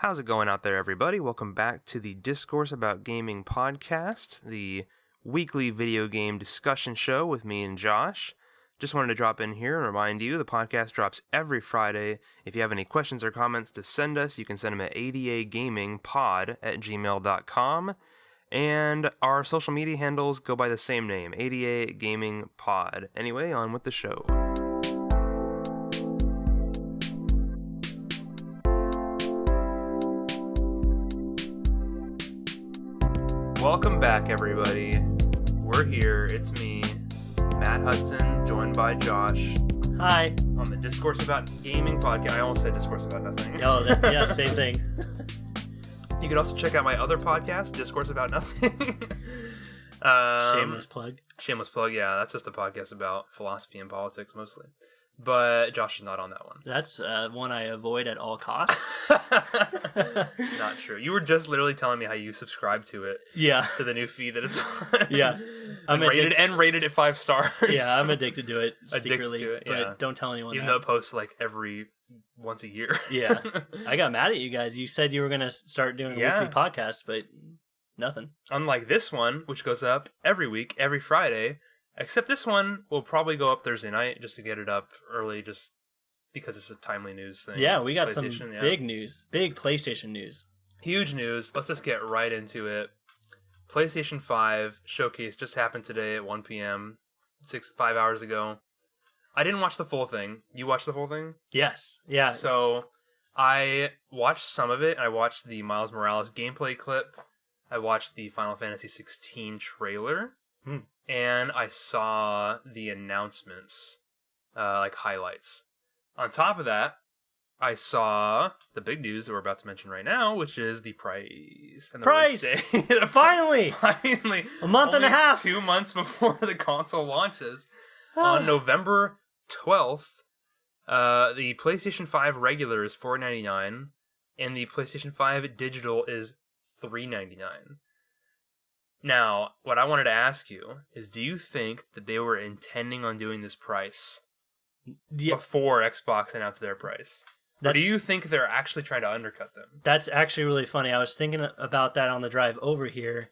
How's it going out there, everybody? Welcome back to the Discourse About Gaming podcast, the weekly video game discussion show with me and Josh. Just wanted to drop in here and remind you the podcast drops every Friday. If you have any questions or comments to send us, you can send them at adagamingpod@gmail.com. And our social media handles go by the same name, ADA Gaming Pod. Anyway, on with the show. Welcome back, everybody. We're here. It's me, Matt Hudson, joined by Josh. Hi. On the Discourse About Gaming podcast. I almost said Discourse About Nothing. Oh, yeah, same thing. You can also check out my other podcast, Discourse About Nothing. Shameless plug. Shameless plug, yeah. That's just a podcast about philosophy and politics, mostly. But Josh is not on that one. That's one I avoid at all costs. Not true. You were just literally telling me how you subscribe to it. Yeah. To the new feed that it's on. Yeah. Rated it 5 stars. Yeah, I'm addicted to it secretly. Addicted to it, yeah. But don't tell anyone Even that. though it posts like once a year. Yeah. I got mad at you guys. You said you were going to start doing a weekly podcast, but nothing. Unlike this one, which goes up every week, every Friday. Except this one will probably go up Thursday night just to get it up early, just because it's a timely news thing. Yeah, we got some big news. Big PlayStation news. Huge news. Let's just get right into it. PlayStation 5 showcase just happened today at 1 p.m., 5 hours ago. I didn't watch the full thing. You watched the full thing? Yes. Yeah. So I watched some of it. I watched the Miles Morales gameplay clip. I watched the Final Fantasy 16 trailer. And I saw the announcements, like highlights. On top of that, I saw the big news that we're about to mention right now, which is the price. And the price! Finally! Finally! A month and a half! 2 months before the console launches. On November 12th, the PlayStation 5 regular is $499, and the PlayStation 5 digital is $399. Now, what I wanted to ask you is, do you think that they were intending on doing this price before Xbox announced their price? Or do you think they're actually trying to undercut them? That's actually really funny. I was thinking about that on the drive over here,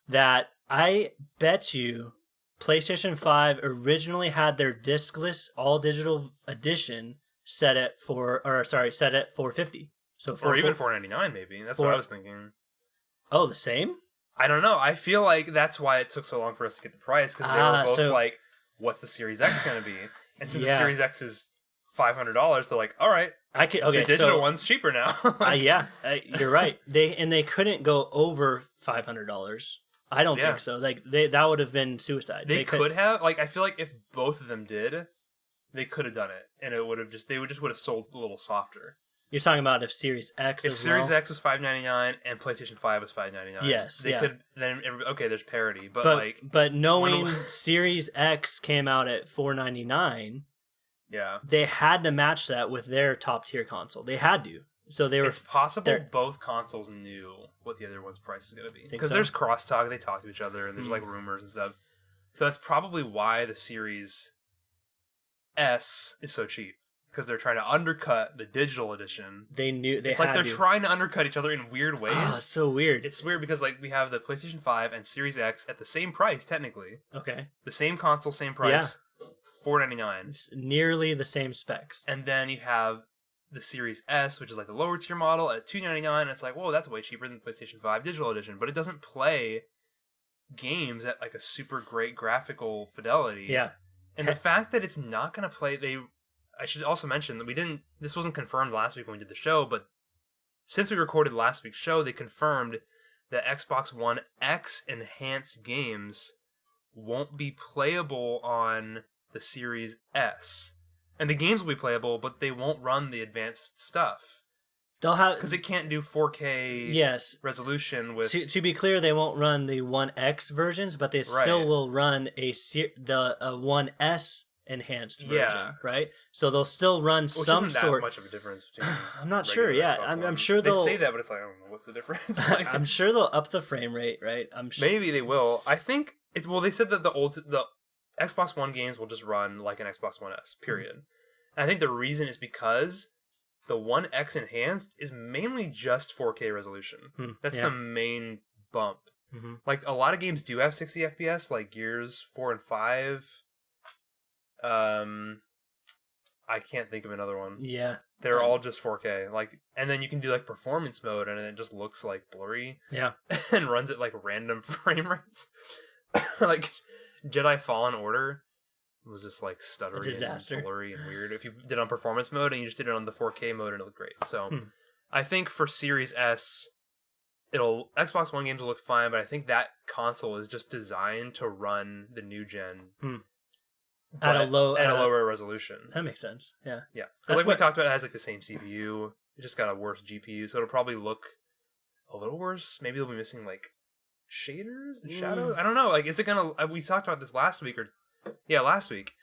that I bet you PlayStation 5 originally had their discless all-digital edition set at $450. So or even $499 maybe. That's what I was thinking. Oh, the same? I don't know. I feel like that's why it took so long for us to get the price, because they were both like, what's the Series X going to be? And since the Series X is $500, they're like, all right, the digital one's cheaper now. You're right. They couldn't go over $500. I don't think so. Like that would have been suicide. They could have. Like, I feel like if both of them did, they could have done it, and it would have they would have sold a little softer. You're talking about if Series X If Series X was $599 and PlayStation 5 was $599. Yes. They could then there's parity. But knowing Series X came out at $499, they had to match that with their top tier console. They had to. So they were. It's possible both consoles knew what the other one's price is going to be. Because there's crosstalk, they talk to each other, and there's like rumors and stuff. So that's probably why the Series S is so cheap. Because they're trying to undercut the digital edition. It's like they're trying to undercut each other in weird ways. Oh, it's so weird. It's weird because like we have the PlayStation 5 and Series X at the same price, technically. Okay. The same console, same price. Yeah. $499. It's nearly the same specs. And then you have the Series S, which is like the lower tier model, at $299. And it's like, whoa, that's way cheaper than the PlayStation 5 digital edition. But it doesn't play games at like a super great graphical fidelity. Yeah. And the fact that it's not going to play... I should also mention that this wasn't confirmed last week when we did the show, but since we recorded last week's show, they confirmed that Xbox One X enhanced games won't be playable on the Series S. And the games will be playable, but they won't run the advanced stuff. They'll have... Because it can't do 4K resolution with... To be clear, they won't run the One X versions, but they still will run the One S enhanced version, right? So they'll still run some isn't sort. That much of a difference between. I'm not sure. Yeah, I'm sure they'll. They say that, but it's like, I don't know what's the difference. Like, I'm sure they'll up the frame rate, right? Maybe they will. I think it's. Well, they said that the Xbox One games will just run like an Xbox One S. Period. And I think the reason is because The One X Enhanced is mainly just 4K resolution. That's the main bump. Mm-hmm. Like, a lot of games do have 60 FPS, like Gears 4 and 5. I can't think of another one. Yeah. They're all just 4K. Like, and then you can do, like, performance mode, and it just looks, like, blurry. Yeah. And runs at, like, random frame rates. Like, Jedi Fallen Order was just, like, stuttery and blurry and weird. If you did it on performance mode, and you just did it on the 4K mode, and it looked great. So, I think for Series S, Xbox One games will look fine, but I think that console is just designed to run the new gen at a lower resolution. That makes sense. Yeah. Yeah. Like we talked about, it has like the same CPU. It just got a worse GPU, so it'll probably look a little worse. Maybe they'll be missing like shaders and shadows. I don't know. Like, is it gonna? We talked about this last week, last week.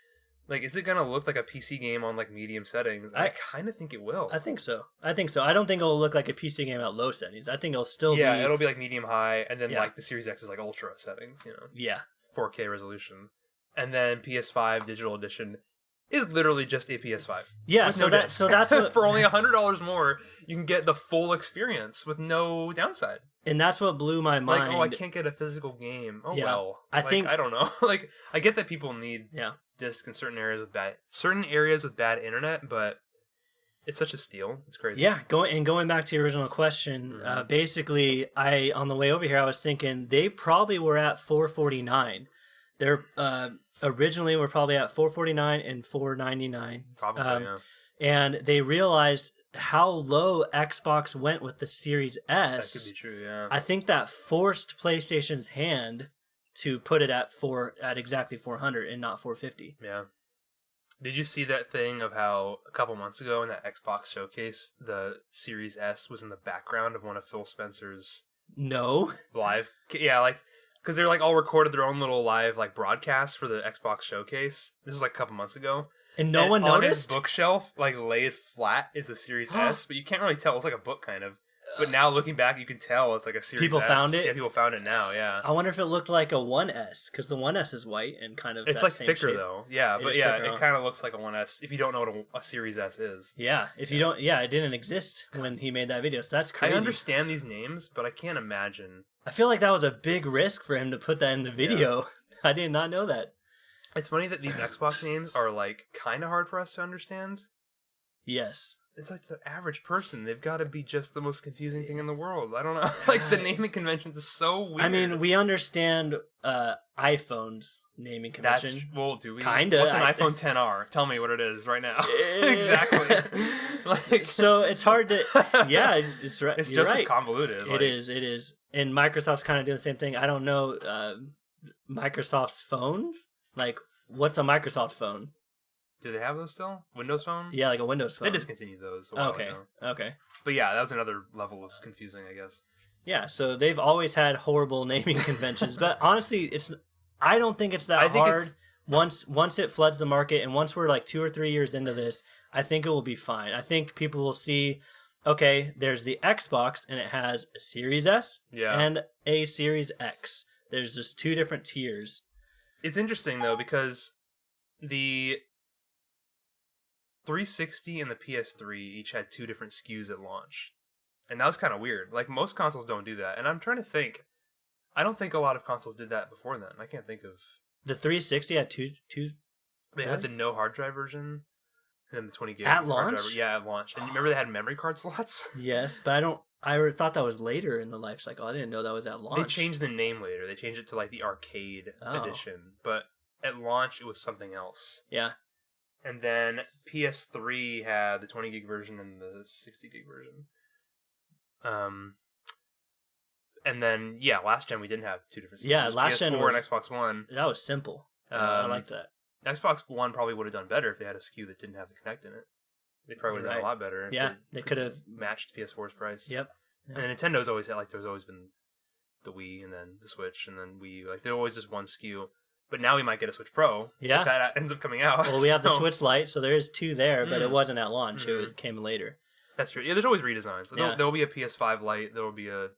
Like, is it gonna look like a PC game on like medium settings? I kind of think it will. I think so. I don't think it'll look like a PC game at low settings. I think it'll still be. Yeah, it'll be like medium high, and then like the Series X is like ultra settings. You know. Yeah. 4K resolution, and then PS5 Digital Edition is literally just a PS5. Yeah. So that's what, for only $100 more, you can get the full experience with no downside. And that's what blew my mind. Like, I can't get a physical game. Oh well. I think I don't know. Like, I get that people need discs in certain areas with bad internet, but it's such a steal. It's crazy. Yeah. Going back to your original question, basically, on the way over here, I was thinking they probably were at $449. They're originally were probably at $449 and $499. Probably, yeah. And they realized how low Xbox went with the Series S. That could be true, yeah. I think that forced PlayStation's hand to put it at exactly 400 and not 450. Yeah. Did you see that thing of how a couple months ago in that Xbox showcase, the Series S was in the background of one of Phil Spencer's live? Yeah, like, because they're like all recorded their own little live like broadcast for the Xbox showcase. This was like a couple months ago. And no one noticed? On his bookshelf, like laid flat, is the Series S, but you can't really tell. It's like a book kind of. But now looking back, you can tell it's like a Series S. People found it? Yeah, people found it now, yeah. I wonder if it looked like a 1S, because the 1S is white and kind of it's that like same thicker shape. though. Yeah, but yeah, it kind of looks like a 1S if you don't know what a Series S is. Yeah, if you don't, it didn't exist when he made that video, so that's crazy. I understand these names, but I can't imagine. I feel like that was a big risk for him to put that in the video. Yeah. I did not know that. It's funny that these Xbox names are like kind of hard for us to understand. Yes. It's like the average person. They've got to be just the most confusing thing in the world. I don't know. Like, the naming conventions is so weird. I mean, we understand iPhone's naming convention. Do we? Kinda. What's an iPhone XR? Tell me what it is right now. Exactly. Like, so it's hard to... Yeah, it's right. It's just as convoluted. It is. And Microsoft's kind of doing the same thing. I don't know Microsoft's phones. Like, what's a Microsoft phone? Do they have those still? Windows Phone? Yeah, like a Windows Phone. They discontinued those a while ago. Okay. But yeah, that was another level of confusing, I guess. Yeah, so they've always had horrible naming conventions. But honestly, I don't think it's that hard. Once it floods the market, and once we're like 2 or 3 years into this, I think it will be fine. I think people will see, okay, there's the Xbox, and it has a Series S and a Series X. There's just 2 different tiers. It's interesting, though, because the 360 and the PS3 each had 2 different SKUs at launch. And that was kind of weird. Like, most consoles don't do that. And I'm trying to think. I don't think a lot of consoles did that before then. I can't think of... The 360 had two They had the no hard drive version, and then the 20 gig at hard launch? drive. Yeah, at launch. And you remember they had memory card slots? Yes, but I thought that was later in the life cycle. I didn't know that was at launch. They changed the name later. They changed it to, like, the arcade edition. But at launch, it was something else. Yeah. And then PS3 had the 20 gig version and the 60 gig version. And then, last gen we didn't have 2 different SKUs. Yeah, last gen PS4 and Xbox One. That was simple. I liked that. Xbox One probably would have done better if they had a SKU that didn't have the Kinect in it. They probably would have done a lot better. Yeah, they could have matched PS4's price. Yep. And Nintendo's always had, like, there's always been the Wii and then the Switch and then Wii U. Like, they're always just one SKU. But now we might get a Switch Pro. Yeah. If that ends up coming out. Well, we have the Switch Lite, so there is 2 there, but it wasn't at launch. It came later. That's true. Yeah, there's always redesigns. There'll be a PS5 Lite. There will be a...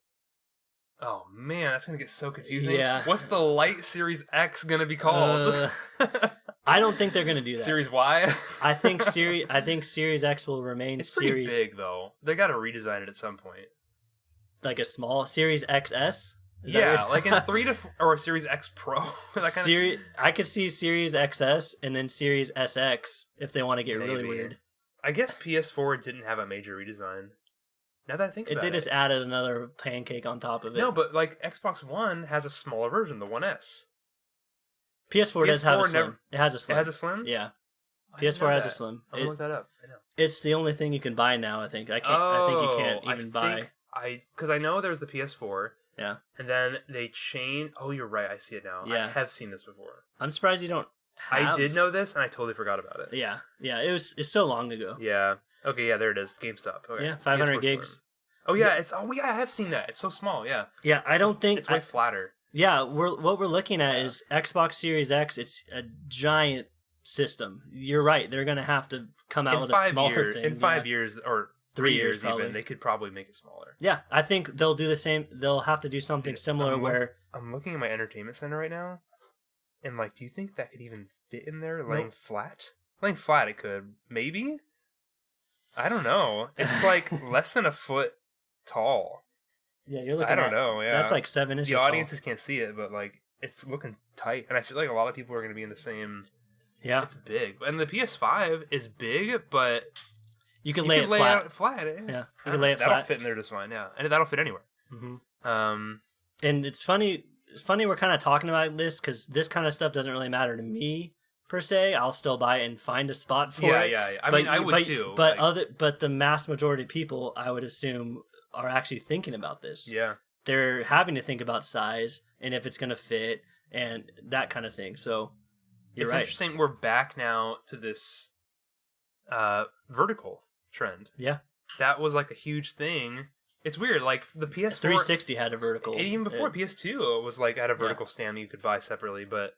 Oh, man, that's going to get so confusing. Yeah. What's the Lite Series X going to be called? I don't think they're going to do that. Series Y? I think Series X will remain it's pretty big, though. They got to redesign it at some point. Like a small Series XS? Yeah, like in 3 to or Series X Pro. I could see Series XS and then Series SX if they want to get really weird. I guess PS4 didn't have a major redesign. Now that I think about it. They just added another pancake on top of it. No, but like Xbox One has a smaller version, the One S. PS4 does have a Slim. It has a Slim. It has a Slim? Yeah. PS4 has a Slim. I'm gonna look that up. I know. It's the only thing you can buy now, I think. I think you can't even buy. Because I know there's the PS4. Yeah. And then they changed. Oh, you're right. I see it now. Yeah. I have seen this before. I'm surprised you don't have... I did know this, and I totally forgot about it. Yeah. Yeah. It's so long ago. Yeah. Okay. Yeah. There it is. GameStop. Okay. Yeah. 500 PS4 gigs. Slim. Oh yeah. I have seen that. It's so small. Yeah. Yeah. I don't think it's way flatter. Yeah. What we're looking at is Xbox Series X. It's a giant system. You're right. They're gonna have to come out with a smaller thing. In 5 years or 3 years probably. even, they could probably make it smaller. Yeah, I think they'll do the same. They'll have to do something similar where... I'm looking at my entertainment center right now, and like, do you think that could even fit in there laying flat? Laying flat it could. Maybe? I don't know. It's like less than a foot tall. Yeah, you're looking I don't know, yeah. That's like 7 inches The audiences tall. Can't see it, but like, it's looking tight. And I feel like a lot of people are going to be in the same... Yeah. It's big. And the PS5 is big, but... You can lay it flat. Flat. Yeah, you can lay it that'll flat. fit in there just fine. Yeah, and that'll fit anywhere. Mm-hmm. And it's funny. It's funny we're kind of talking about this because this kind of stuff doesn't really matter to me per se. I'll still buy it and find a spot for it. Yeah. I mean, I would too. But the mass majority of people, I would assume, are actually thinking about this. Yeah, they're having to think about size and if it's going to fit and that kind of thing. So you're right. It's interesting. We're back now to this vertical trend. Yeah, that was like a huge thing. It's weird, like the PS4 360 had a vertical, and even before PS2 was like had a vertical stand you could buy separately. But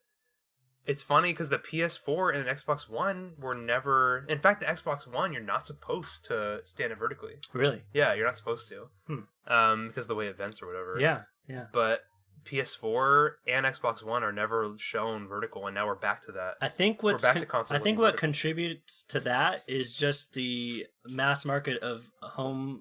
it's funny because the PS4 and the Xbox One were never. In fact, the Xbox One you're not supposed to stand it vertically. Really? Yeah, you're not supposed to. Because of the way it vents or whatever. Yeah. But PS4 and Xbox One are never shown vertical, and now we're back to that. I think what contributes to that is just the mass market of home,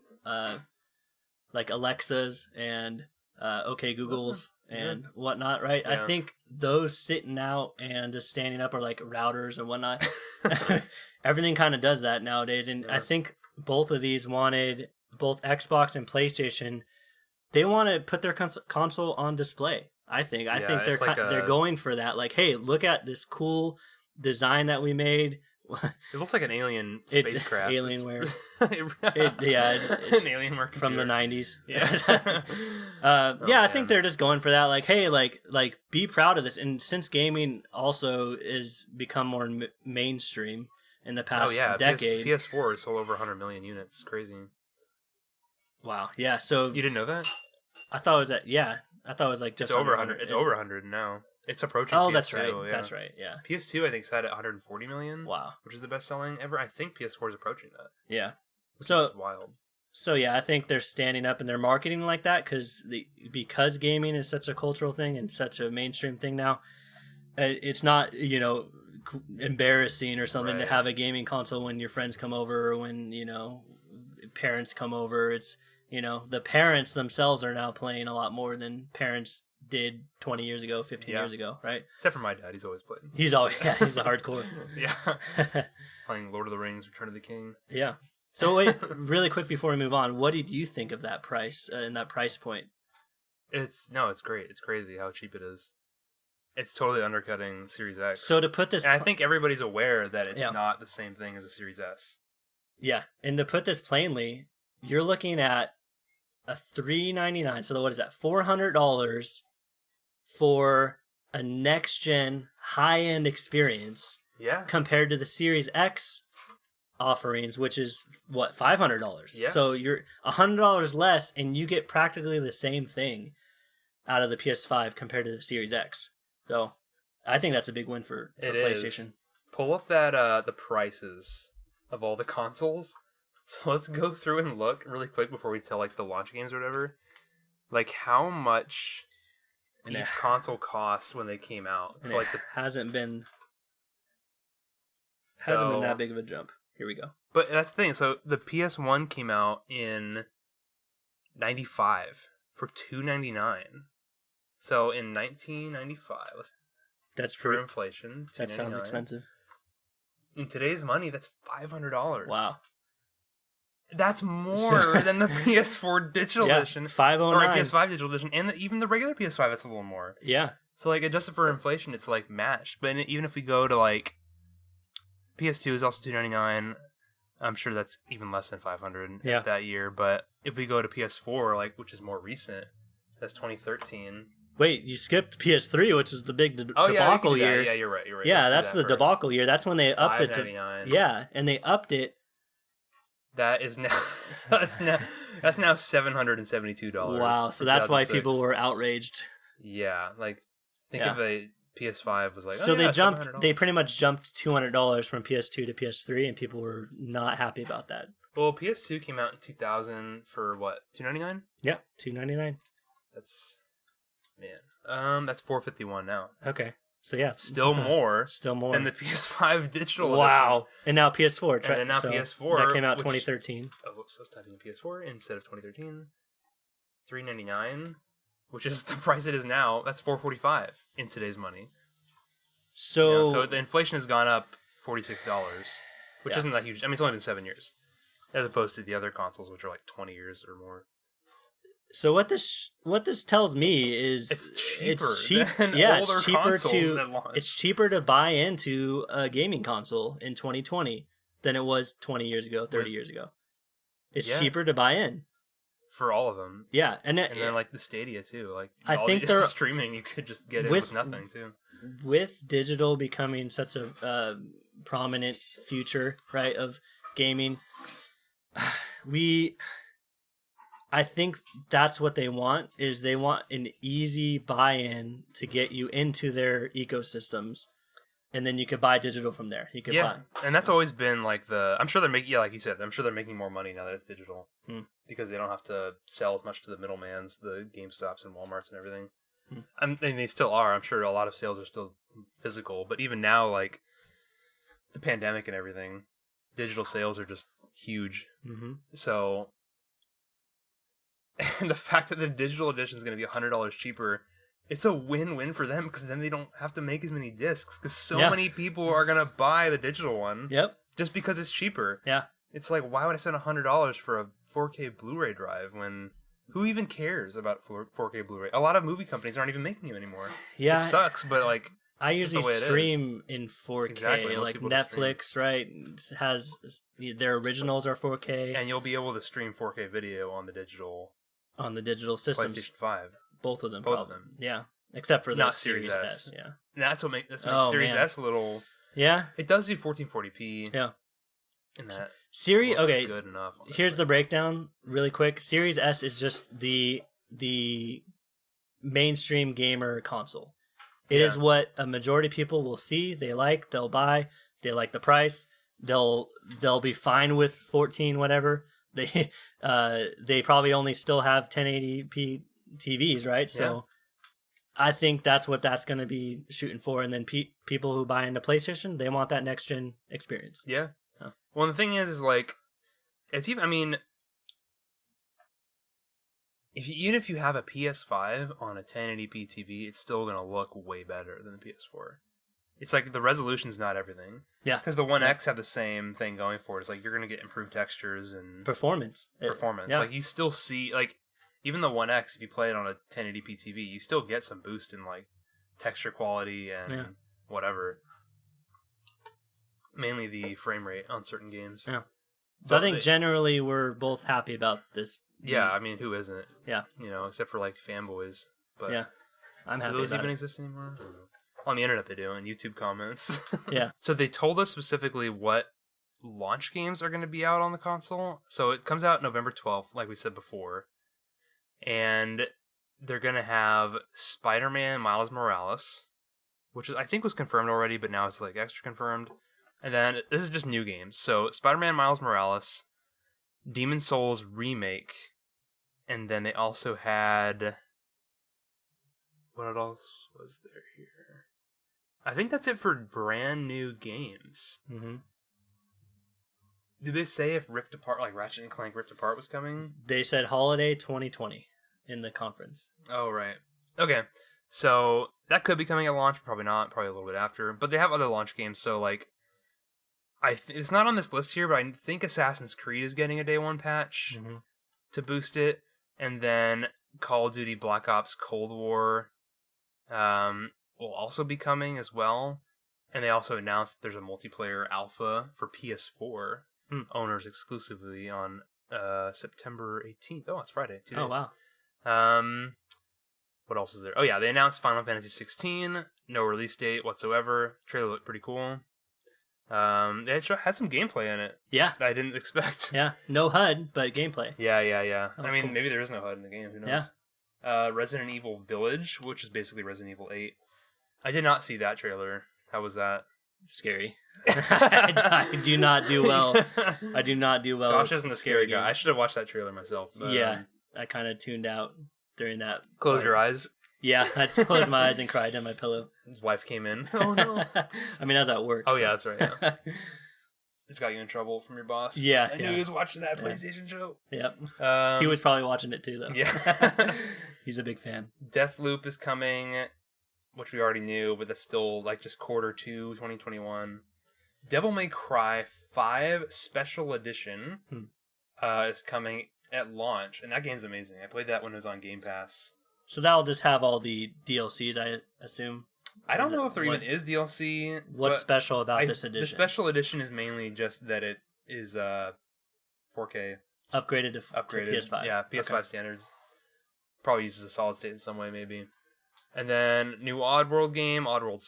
like Alexas and OK Googles and whatnot, right? Yeah. I think those sitting out and just standing up are like routers and whatnot. Everything kind of does that nowadays, and I think both of these wanted both Xbox and PlayStation. They want to put their console on display. I think they're going for that. Like, hey, look at this cool design that we made. It looks like an alien spacecraft. Alienware. An Alienware from the 90s. Yeah. I think they're just going for that. Like, hey, like be proud of this. And since gaming also is become more mainstream in the past decade, PS4 has sold over 100 million units. It's crazy. Wow. Yeah. So you didn't know that? I thought it was I thought it was like just over 100. It's over 100 now. It's approaching. Oh, PS2, that's right. Yeah. That's right. Yeah. PS2 I think set at 140 million. Wow. Which is the best selling ever. I think PS4 is approaching that. Yeah. Which is wild. So yeah, I think they're standing up and they're marketing like that because gaming is such a cultural thing and such a mainstream thing now. It's not embarrassing or something to have a gaming console when your friends come over or when parents come over. It's the parents themselves are now playing a lot more than parents did 20 years ago, 15 years ago, right? Except for my dad, he's always playing. He's a hardcore. Yeah. Playing Lord of the Rings, Return of the King. Yeah. So wait, really quick before we move on, what did you think of that price and that price point? It's great. It's crazy how cheap it is. It's totally undercutting Series X. So to put this... And I think everybody's aware that it's not the same thing as a Series S. Yeah. And to put this plainly, you're looking at a $399. So what is that? $400 for a next-gen high-end experience. Yeah. Compared to the Series X offerings, which is what, $500. Yeah. So you're $100 less, and you get practically the same thing out of the PS5 compared to the Series X. So I think that's a big win for PlayStation. Pull up that the prices of all the consoles. So let's go through and look really quick before we tell like the launch games or whatever. Like how much each console cost when they came out. So like hasn't been Hasn't been that big of a jump. Here we go. But that's the thing. So the PS1 came out in 95 for $299. So in 1995, that's for inflation. That sounds expensive. In today's money, that's $500. Wow. That's more than the PS4 digital edition. 509. Or PS5 digital edition. And even the regular PS5, that's a little more. Yeah. So, like, adjusted for inflation, it's, like, matched. But even if we go to, like, PS2 is also $299. I'm sure that's even less than $500 that year. But if we go to PS4, like, which is more recent, that's 2013. Wait, you skipped PS3, which is the big debacle year. Yeah, you're right. Yeah, that's the debacle year. That's when they upped it to... Yeah, and they upped it. That is now... that's now $772. Wow, so that's why people were outraged. Yeah, like, think of a PS5 was like... So they pretty much jumped $200 from PS2 to PS3, and people were not happy about that. Well, PS2 came out in 2000 for what, $299? Yeah, $299. That's... Man, that's $451 now. Okay, so yeah, still more than the PS5 digital. Wow, and now PS4. And now PS4 that came out 2013. Oh, whoops, I was typing in PS4 instead of 2013. $399, which is the price it is now. That's $445 in today's money. So, so the inflation has gone up $46, which isn't that huge. I mean, it's only been 7 years, as opposed to the other consoles, which are like 20 years or more. So what this tells me is it's cheaper to buy into a gaming console in 2020 than it was 20 years ago, 30 years ago. It's cheaper to buy in for all of them. Yeah, and then like the Stadia too. Like I think they're streaming, you could just get it with nothing too. With digital becoming such a prominent future, right, of gaming, I think that's what they want, is they want an easy buy-in to get you into their ecosystems, and then you could buy digital from there. You could buy. And that's always been like I'm sure they're making, like you said, I'm sure they're making more money now that it's digital, because they don't have to sell as much to the middlemans, the GameStops and Walmarts and everything. I mean, they still are. I'm sure a lot of sales are still physical, but even now, like the pandemic and everything, digital sales are just huge. So... And the fact that the digital edition is going to be $100 cheaper, it's a win-win for them, because then they don't have to make as many discs, because so many people are going to buy the digital one just because it's cheaper. Yeah. It's like, why would I spend $100 for a 4K Blu-ray drive when... Who even cares about 4K Blu-ray? A lot of movie companies aren't even making them anymore. Yeah. It sucks, but like... I usually stream in 4K, exactly. Like Netflix, right, has... Their originals are 4K. And you'll be able to stream 4K video on the digital... On the digital systems. PlayStation 5. Both of them. Yeah. Except for the Series S. Yeah. And that's what makes Series S a little... Yeah. It does do 1440p. Yeah. And that looks good enough. Honestly. Here's the breakdown really quick. Series S is just the mainstream gamer console. It is what a majority of people will see, they'll buy, they like the price, they'll be fine with 14 whatever. They probably only still have 1080p TVs, right? So I think that's what that's going to be shooting for. And then people who buy into PlayStation, they want that next gen experience. Yeah. Oh. Well, the thing is like, it's even. I mean, even if you have a PS5 on a 1080p TV, it's still going to look way better than the PS4. It's like the resolution's not everything. Yeah. Because the One X had the same thing going for it. It's like you're going to get improved textures and... Performance. Yeah. Like you still see... Like even the One X, if you play it on a 1080p TV, you still get some boost in like texture quality and whatever. Mainly the frame rate on certain games. Yeah. So I think generally we're both happy about this. Yeah, I mean, who isn't? Yeah. You know, except for like fanboys. But yeah. I'm happy about it. Do those even exist anymore? On the internet they do, in YouTube comments. Yeah. So they told us specifically what launch games are going to be out on the console. So it comes out November 12th, like we said before. And they're going to have Spider-Man Miles Morales, which I think was confirmed already, but now it's like extra confirmed. And then this is just new games. So Spider-Man Miles Morales, Demon's Souls Remake, and then they also had... What else was there here? I think that's it for brand new games. Mm-hmm. Did they say if Rift Apart, like Ratchet and Clank Rift Apart, was coming? They said holiday 2020 in the conference. Oh, right. Okay. So that could be coming at launch. Probably not. Probably a little bit after. But they have other launch games. So, like, it's not on this list here, but I think Assassin's Creed is getting a day one patch to boost it. And then Call of Duty Black Ops Cold War will also be coming as well. And they also announced there's a multiplayer alpha for PS4 owners exclusively on September 18th. Oh, it's Friday. 2 days. Oh, wow. What else is there? Oh, yeah, they announced Final Fantasy 16. No release date whatsoever. The trailer looked pretty cool. They had some gameplay in it. Yeah. That I didn't expect. Yeah. No HUD, but gameplay. Yeah. I mean, cool. Maybe there is no HUD in the game. Who knows? Yeah. Resident Evil Village, which is basically Resident Evil 8. I did not see that trailer. How was that? Scary. I do not do well. I do not do well. Josh isn't a scary guy. I should have watched that trailer myself. But, yeah. I kind of tuned out during that. Close your eyes. Yeah, I closed my eyes and cried on my pillow. His wife came in. Oh, no. I mean, I was at work. Oh, so. Yeah, that's right. Yeah. Just got you in trouble from your boss. Yeah. I knew he was watching that PlayStation show. Yep. He was probably watching it too, though. Yeah. He's a big fan. Deathloop is coming, which we already knew, but that's still like just quarter 2, 2021. Devil May Cry 5 Special Edition is coming at launch, and that game's amazing. I played that when it was on Game Pass. So that'll just have all the DLCs, I assume? I don't know if there even is DLC. What's special about this edition? The special edition is mainly just that it is 4K. Upgraded to PS5. Yeah, PS5 standards. Probably uses a solid state in some way, maybe. And then new Oddworld game, Oddworld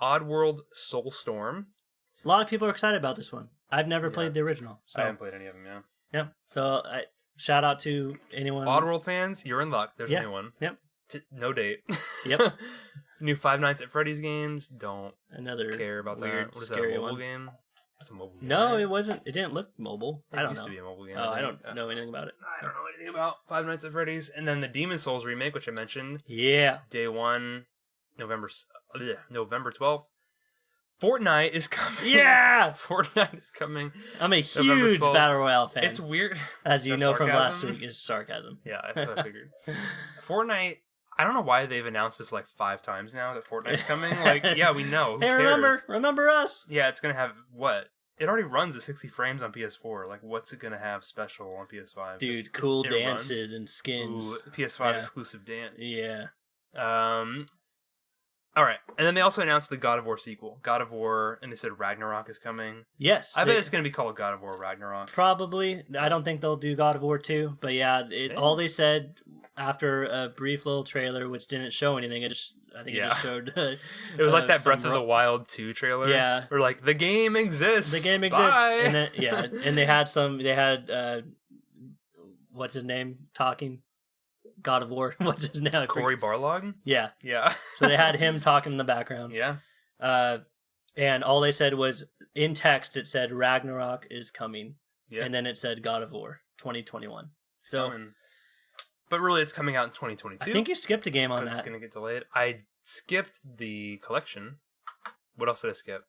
Soulstorm. A lot of people are excited about this one. I've never played the original. So. I haven't played any of them, yeah. Yep. So shout out to anyone. Oddworld fans, you're in luck. There's a new one. Yep. No date. Yep. New Five Nights at Freddy's games. Don't care about weird, that. What is that, a mobile game? That's a mobile game. No, right? It wasn't. It didn't look mobile. I don't know. It used to be a mobile game. Oh, I don't know anything about it. I don't know anything about Five Nights at Freddy's. And then the Demon's Souls remake, which I mentioned. Yeah. Day 1, November 12th. Fortnite is coming. Yeah! Fortnite is coming. I'm a huge Battle Royale fan. It's weird. As you know from last week, it's sarcasm. Yeah, that's what I figured. Fortnite, I don't know why they've announced this like 5 times now that Fortnite's coming. Like, yeah, we know. Who cares? Remember us? Yeah, it's going to have what? It already runs at 60 frames on PS4. Like, what's it going to have special on PS5? Dude, cool dances and skins. Ooh, PS5 exclusive dance. Yeah. All right, and then they also announced the God of War sequel, God of War, and they said Ragnarok is coming. Yes, I bet it's going to be called God of War Ragnarok. Probably. I don't think they'll do God of War 2, but yeah, all they said after a brief little trailer, which didn't show anything, it just showed. It was like that Breath of the Wild 2 trailer. Yeah, or like the game exists. The game exists, bye. And then, and they had what's his name talking. God of War. What's his name? Cory Barlog? Yeah. Yeah. So they had him talking in the background. Yeah. And all they said was, in text, it said Ragnarok is coming. Yeah. And then it said God of War 2021. So, but really it's coming out in 2022. I think you skipped a game on that. It's going to get delayed. I skipped the collection. What else did I skip?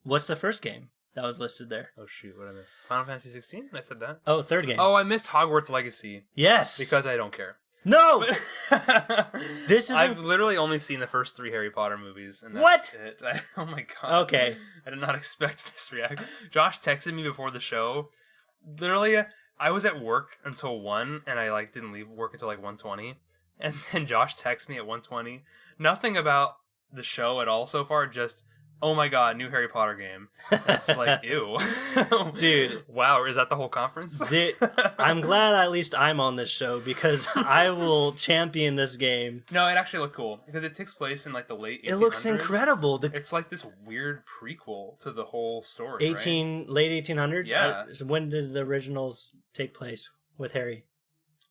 What's the first game that was listed there? Oh, shoot. What did I miss? Final Fantasy 16? I said that. Oh, third game. Oh, I missed Hogwarts Legacy. Yes. Because I don't care. No! I've literally only seen the first 3 Harry Potter movies, and that's it. Oh my god. Okay. I did not expect this reaction. Josh texted me before the show. Literally, I was at work until 1, and I didn't leave work until 1:20. And then Josh texted me at 1:20. Nothing about the show at all so far, just, oh my god, new Harry Potter game. It's ew. Dude. Wow, is that the whole conference? I'm glad at least I'm on this show, because I will champion this game. No, it actually looked cool, because it takes place in the late 1800s. It looks incredible. It's this weird prequel to the whole story, late 1800s? Yeah. When did the originals take place with Harry?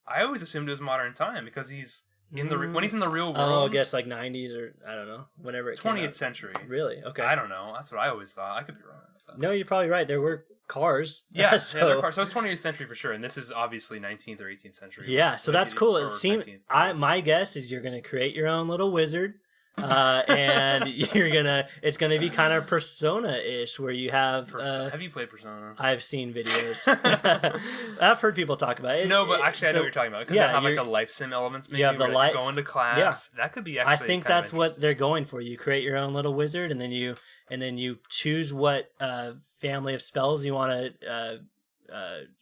I always assumed it was modern time, because he's... when he's in the real world. Oh, I guess 90s or I don't know, whenever it came out. 20th century. Really? Okay. I don't know. That's what I always thought. I could be wrong. No, you're probably right. There were cars. Yeah, so. Yeah, there were cars. So it's 20th century for sure, and this is obviously 19th or 18th century. Yeah, so that's cool. It seems my guess is you're going to create your own little wizard, And it's gonna be kind of Persona-ish, where you have. Have you played Persona? I've seen videos. I've heard people talk about it. No, but actually, I know what you're talking about. Because you have like the life sim elements. Maybe you have the like going to class. Yeah. That could be. Actually I think that's what they're going for. You create your own little wizard, and then you choose what family of spells you want to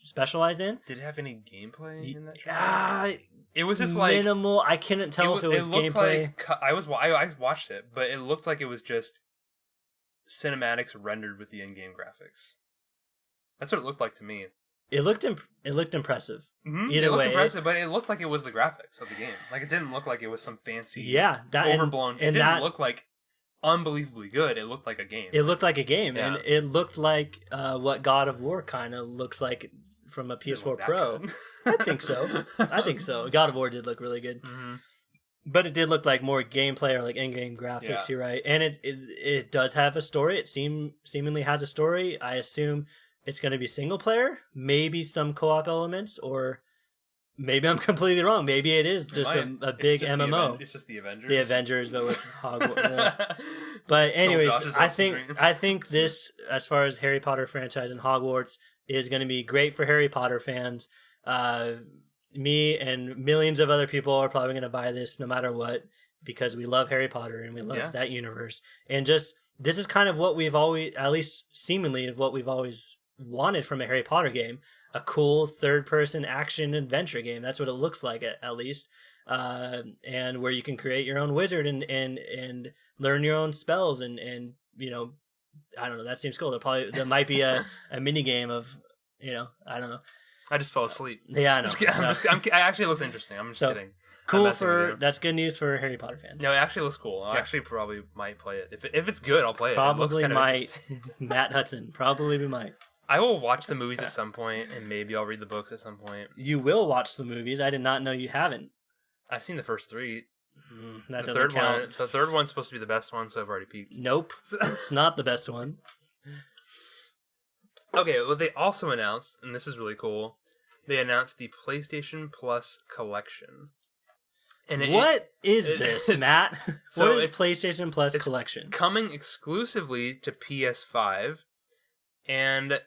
specialize in. Did it have any gameplay in that trailer? It was just like minimal. I couldn't tell if it was gameplay. I watched it, but it looked like it was just cinematics rendered with the in-game graphics. That's what it looked like to me. It looked impressive. Mm-hmm. It looked impressive, but it looked like it was the graphics of the game. Like it didn't look like it was some fancy, overblown. It didn't look like unbelievably good. It looked like a game. It looked like a game, yeah. and it looked like what God of War kind of looks like from a PS4 Pro. I think so. God of War did look really good. Mm-hmm. But it did look like more gameplay or like in-game graphics, yeah. You're right. And it does have a story. It seemingly has a story. I assume it's going to be single player, maybe some co-op elements, or maybe I'm completely wrong. Maybe it is just a big MMO. It's just the Avengers. The Avengers, but with Hogwarts. But anyways, I think this, as far as Harry Potter franchise and Hogwarts, is going to be great for Harry Potter fans. Me and millions of other people are probably going to buy this no matter what, because we love Harry Potter and we love that universe. And just, this is kind of what we've always, at least seemingly, of what we've always wanted from a Harry Potter game. A cool third-person action adventure game. That's what it looks like, at least. And where you can create your own wizard and learn your own spells and I don't know. That seems cool. There might be a mini game of, I don't know. I just fell asleep. Yeah, I know. I actually, it looks interesting. I'm just kidding. Cool that's good news for Harry Potter fans. No, it actually looks cool. I actually probably might play it. If it's good, I'll play it. Probably might. Matt Hudson. Probably might. I will watch the movies at some point, and maybe I'll read the books at some point. You will watch the movies. I did not know you haven't. I've seen the first 3. That doesn't count. The third one's supposed to be the best one, so I've already peeked. Nope. It's not the best one. Okay, well, they also announced, and this is really cool, they announced the PlayStation Plus Collection. And what is this, Matt? What is PlayStation Plus Collection? Coming exclusively to PS5, and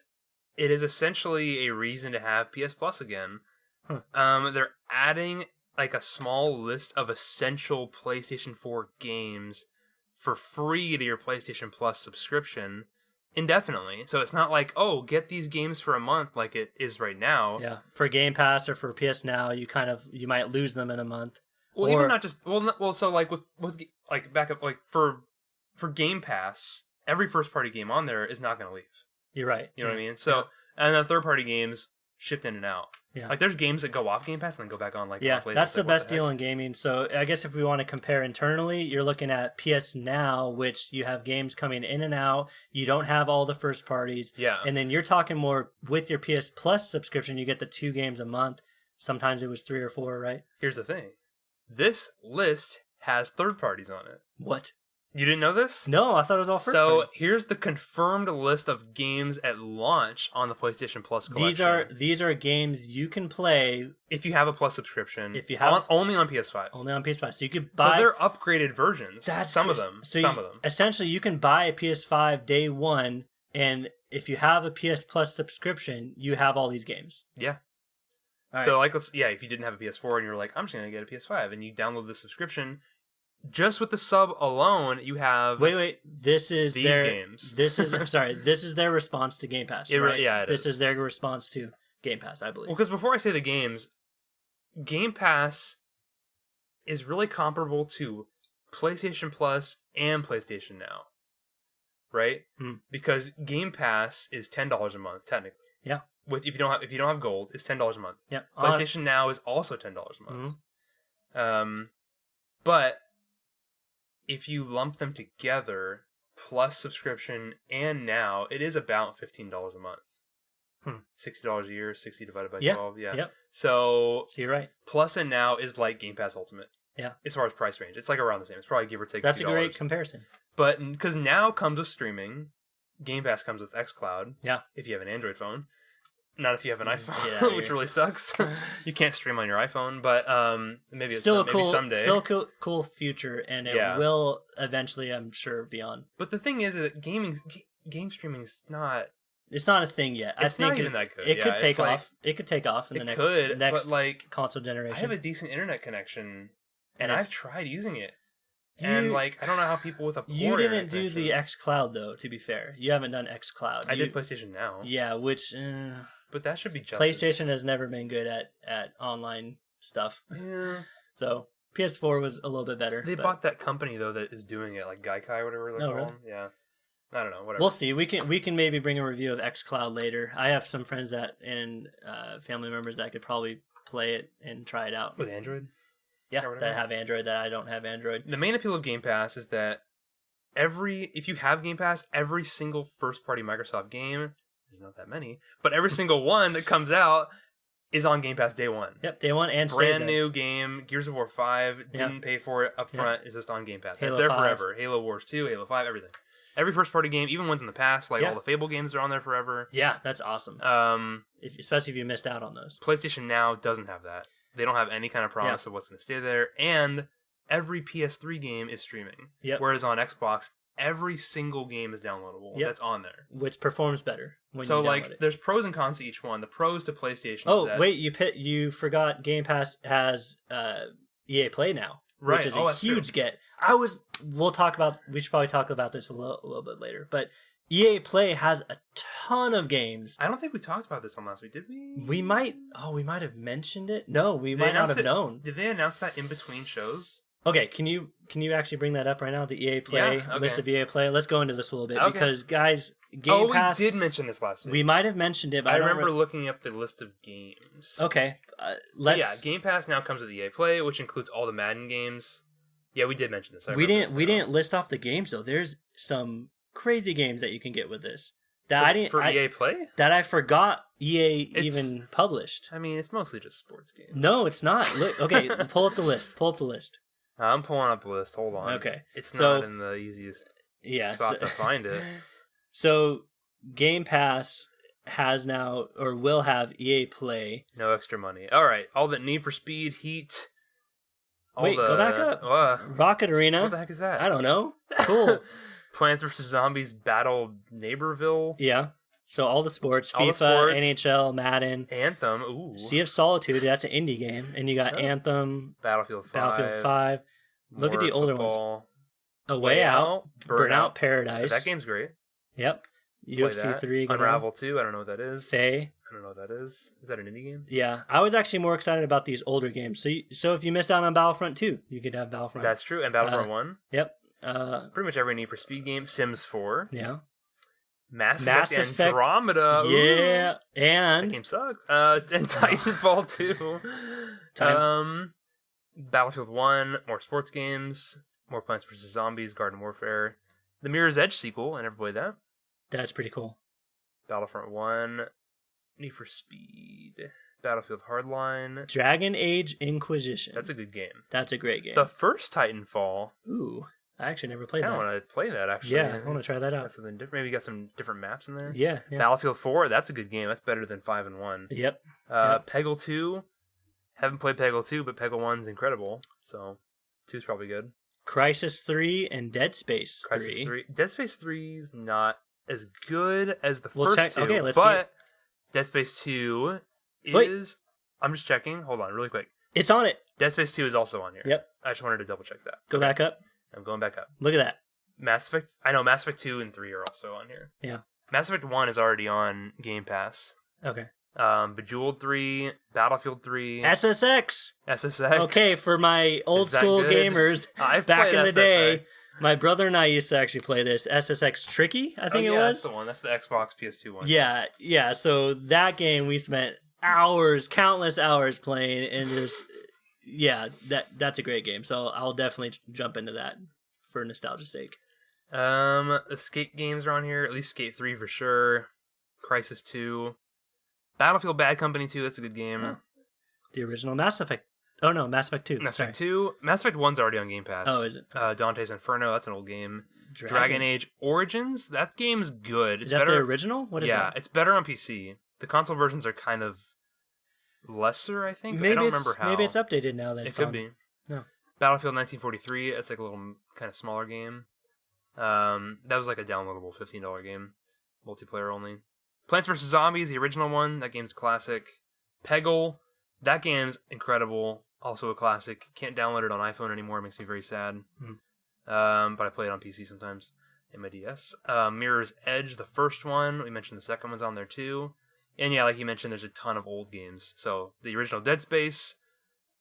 it is essentially a reason to have PS Plus again. Huh. They're adding like a small list of essential PlayStation 4 games for free to your PlayStation Plus subscription indefinitely. So it's not like, oh, get these games for a month like it is right now. Yeah, for Game Pass or for PS Now, you might lose them in a month. Well, even not just so like with like backup, like for Game Pass, every first party game on there is not going to leave. You're right. You know what I mean? So and then third party games shift in and out. Yeah. Like there's games that go off Game Pass and then go back on like yeah, later. That's the best deal in gaming. So I guess if we want to compare internally, you're looking at PS Now, which you have games coming in and out. You don't have all the first parties. Yeah. And then you're talking more with your PS Plus subscription, you get the 2 games a month. Sometimes it was 3 or 4, right? Here's the thing. This list has third parties on it. What? You didn't know this? No, I thought it was all first party. So here's the confirmed list of games at launch on the PlayStation Plus collection. These are games you can play if you have a Plus subscription. If you have only on PS5. Only on PS5. So you could buy. So they're upgraded versions. Some of them. Essentially, you can buy a PS5 day one, and if you have a PS Plus subscription, you have all these games. Yeah. Right. So if you didn't have a PS4 and you're like, I'm just gonna get a PS5, and you download the subscription. Just with the sub alone, you have This is these games. This is This is their response to Game Pass. Right? This is their response to Game Pass, I believe. Well, because before I say the games, Game Pass is really comparable to PlayStation Plus and PlayStation Now, right? Because Game Pass is $10 a month technically. Yeah. If you don't have gold, it's $10 a month. Yeah. PlayStation Now is also $10 a month. But if you lump them together, plus subscription and Now, it is about $15 a month. $60 a year, 60 divided by 12. Yeah. Yep. So you're right. Plus and Now is like Game Pass Ultimate. Yeah. As far as price range, it's like around the same. It's probably give or take. That's a great comparison. But because Now comes with streaming, Game Pass comes with xCloud. Yeah. If you have an Android phone, Not if you have an iPhone, Yeah, which really sucks. You can't stream on your iPhone, but maybe it's still maybe someday. Still cool future, and it will eventually, I'm sure, be on. But the thing is that game streaming is not. It's not a thing yet. It's not even that good. It could take off. It could take off in the next but like, console generation. I have a decent internet connection, and I've tried using it. You, and like, I don't know how people with a poor you didn't do connection. the xCloud though. To be fair, you haven't done xCloud. I did PlayStation Now. Yeah, which but that should be just PlayStation has never been good at online stuff. Yeah. So PS4 was a little bit better. They bought that company though that is doing it, like Gaikai or whatever they're called. Really? Yeah. I don't know. Whatever. We'll see. We can maybe bring a review of xCloud later. I have some friends and family members that could probably play it and try it out with Android. Yeah, that have Android that I don't have Android. The main appeal of Game Pass is that if you have Game Pass, every single first-party Microsoft game, there's not that many, but every single one that comes out is on Game Pass day one. Yep, day one and brand new game. Gears of War 5, didn't pay for it up front, it's just on Game Pass. It's there forever. Halo Wars 2, Halo 5, everything. Every first-party game, even ones in the past, like all the Fable games are on there forever. Yeah, that's awesome. Especially if you missed out on those. PlayStation Now doesn't have that. They don't have any kind of promise of what's going to stay there. And every PS3 game is streaming. Yep. Whereas on Xbox, every single game is downloadable. That's on there. Which performs better when so you download it. There's pros and cons to each one. The pros to PlayStation Oh, is that... wait, you forgot Game Pass has EA Play now. Right. Which is a huge get. We should probably talk about this a little bit later. But EA Play has a ton of games. I don't think we talked about this on last week, did we? We might have mentioned it. No, we might not have known. Did they announce that in between shows? Okay, can you actually bring that up right now? The EA Play list of EA Play. Let's go into this a little bit because guys, Game Pass. We did mention this last week. We might have mentioned it. But I remember looking up the list of games. Okay, Game Pass now comes with EA Play, which includes all the Madden games. Yeah, we did mention this. We didn't list off the games though. There's some crazy games that you can get with this that EA Play that I forgot EA even published. I mean, it's mostly just sports games. No, it's not. Look, okay, pull up the list. I'm pulling up the list. Hold on. Okay, it's not in the easiest spot to find it. So Game Pass has now or will have EA Play. No extra money. All right, all the Need for Speed, Heat. Go back up. Rocket Arena. What the heck is that? I don't know. Cool. Plants vs. Zombies Battle Neighborville. Yeah. So all the sports. FIFA, NHL, Madden. Anthem. Ooh. Sea of Solitude. That's an indie game. And you got Anthem. Battlefield 5. Look at the older ones. A Way Out. Burnout Paradise. That game's great. Yep. UFC 3. Unravel 2. I don't know what that is. Faye. I don't know what that is. Is that an indie game? Yeah. I was actually more excited about these older games. So if you missed out on Battlefront 2, you could have Battlefront. That's true. And Battlefront 1. Yep. Pretty much every Need for Speed game. Sims 4. Yeah. Mass Effect Andromeda. Yeah. Ooh. And that game sucks. And Titanfall 2. Battlefield 1. More sports games. More Plants vs. Zombies. Garden Warfare. The Mirror's Edge sequel. I never played that. That's pretty cool. Battlefront 1. Need for Speed. Battlefield Hardline. Dragon Age Inquisition. That's a good game. That's a great game. The first Titanfall. Ooh. I actually never played that. I want to play that, actually. Yeah, I want to try that out. Something different. Maybe you got some different maps in there. Yeah. Battlefield 4, that's a good game. That's better than 5 and 1. Yep. Peggle 2. Haven't played Peggle 2, but Peggle 1's incredible. So, 2's probably good. Crisis 3 and Dead Space 3. Crisis 3. Dead Space 3's not as good as the first two. Okay, let's but Dead Space 2 is... Wait. I'm just checking. Hold on, really quick. It's on it. Dead Space 2 is also on here. Yep. I just wanted to double check that. Go back up. I'm going back up. Look at that. Mass Effect. I know Mass Effect 2 and 3 are also on here. Yeah. Mass Effect 1 is already on Game Pass. Okay. Bejeweled 3, Battlefield 3. SSX. Okay, for my old school gamers back in the day, my brother and I used to actually play this. SSX Tricky, I think it was. That's the one. That's the Xbox PS2 one. Yeah. So that game we spent countless hours playing, and that's a great game. So I'll definitely jump into that for nostalgia's sake. The Skate games are on here. At least Skate 3 for sure. Crisis 2. Battlefield Bad Company 2, that's a good game. Huh. The original Mass Effect. Oh no, Mass Effect 2. Mass Effect 2. Mass Effect 1's already on Game Pass. Oh, is it? Dante's Inferno, that's an old game. Dragon Age Origins, that game's good. Is that the original? What is that? Yeah, it's better on PC. the console versions are kind of lesser, I think. Maybe I don't remember how. Maybe it's updated now. That It it's could on. be. No. Battlefield 1943, it's like a little kind of smaller game. That was like a downloadable $15 game. Multiplayer only. Plants vs. Zombies, the original one. That game's a classic. Peggle. That game's incredible. Also a classic. Can't download it on iPhone anymore. It makes me very sad. But I play it on PC sometimes. In my DS. Mirror's Edge, the first one. We mentioned the second one's on there too. And yeah, like you mentioned, there's a ton of old games. So the original Dead Space,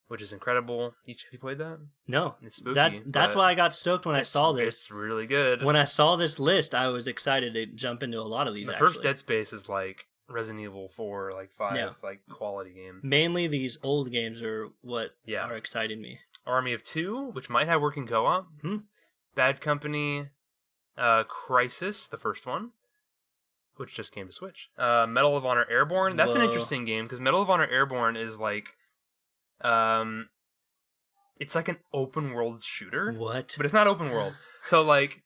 which is incredible. Have you played that? No. It's spooky. That's why I got stoked when I saw this. It's really good. When I saw this list, I was excited to jump into a lot of these. The first Dead Space is like Resident Evil 4, like 5, like quality game. Mainly these old games are what are exciting me. Army of Two, which might have working co-op. Bad Company, Crisis, the first one, which just came to Switch. Medal of Honor Airborne. That's an interesting game because Medal of Honor Airborne is like, it's like an open world shooter. What? But it's not open world. So like,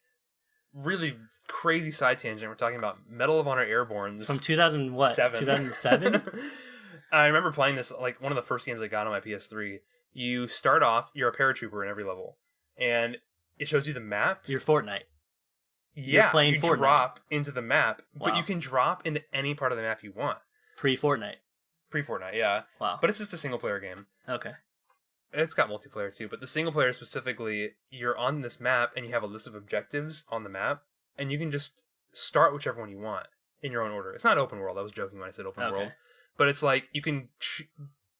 really crazy side tangent. We're talking about Medal of Honor Airborne. From 2000 what? 2007? I remember playing this, like one of the first games I got on my PS3. You start off, you're a paratrooper in every level, and it shows you the map. You're Fortnite. Yeah, you're playing you Fortnite. Drop into the map, but Wow. you can drop into any part of the map you want. Pre-Fortnite. Pre-Fortnite, yeah. Wow. But it's just a single-player game. Okay. It's got multiplayer too, but the single-player specifically, you're on this map, and you have a list of objectives on the map, and you can just start whichever one you want in your own order. It's not open world. I was joking when I said open world. But it's like, you can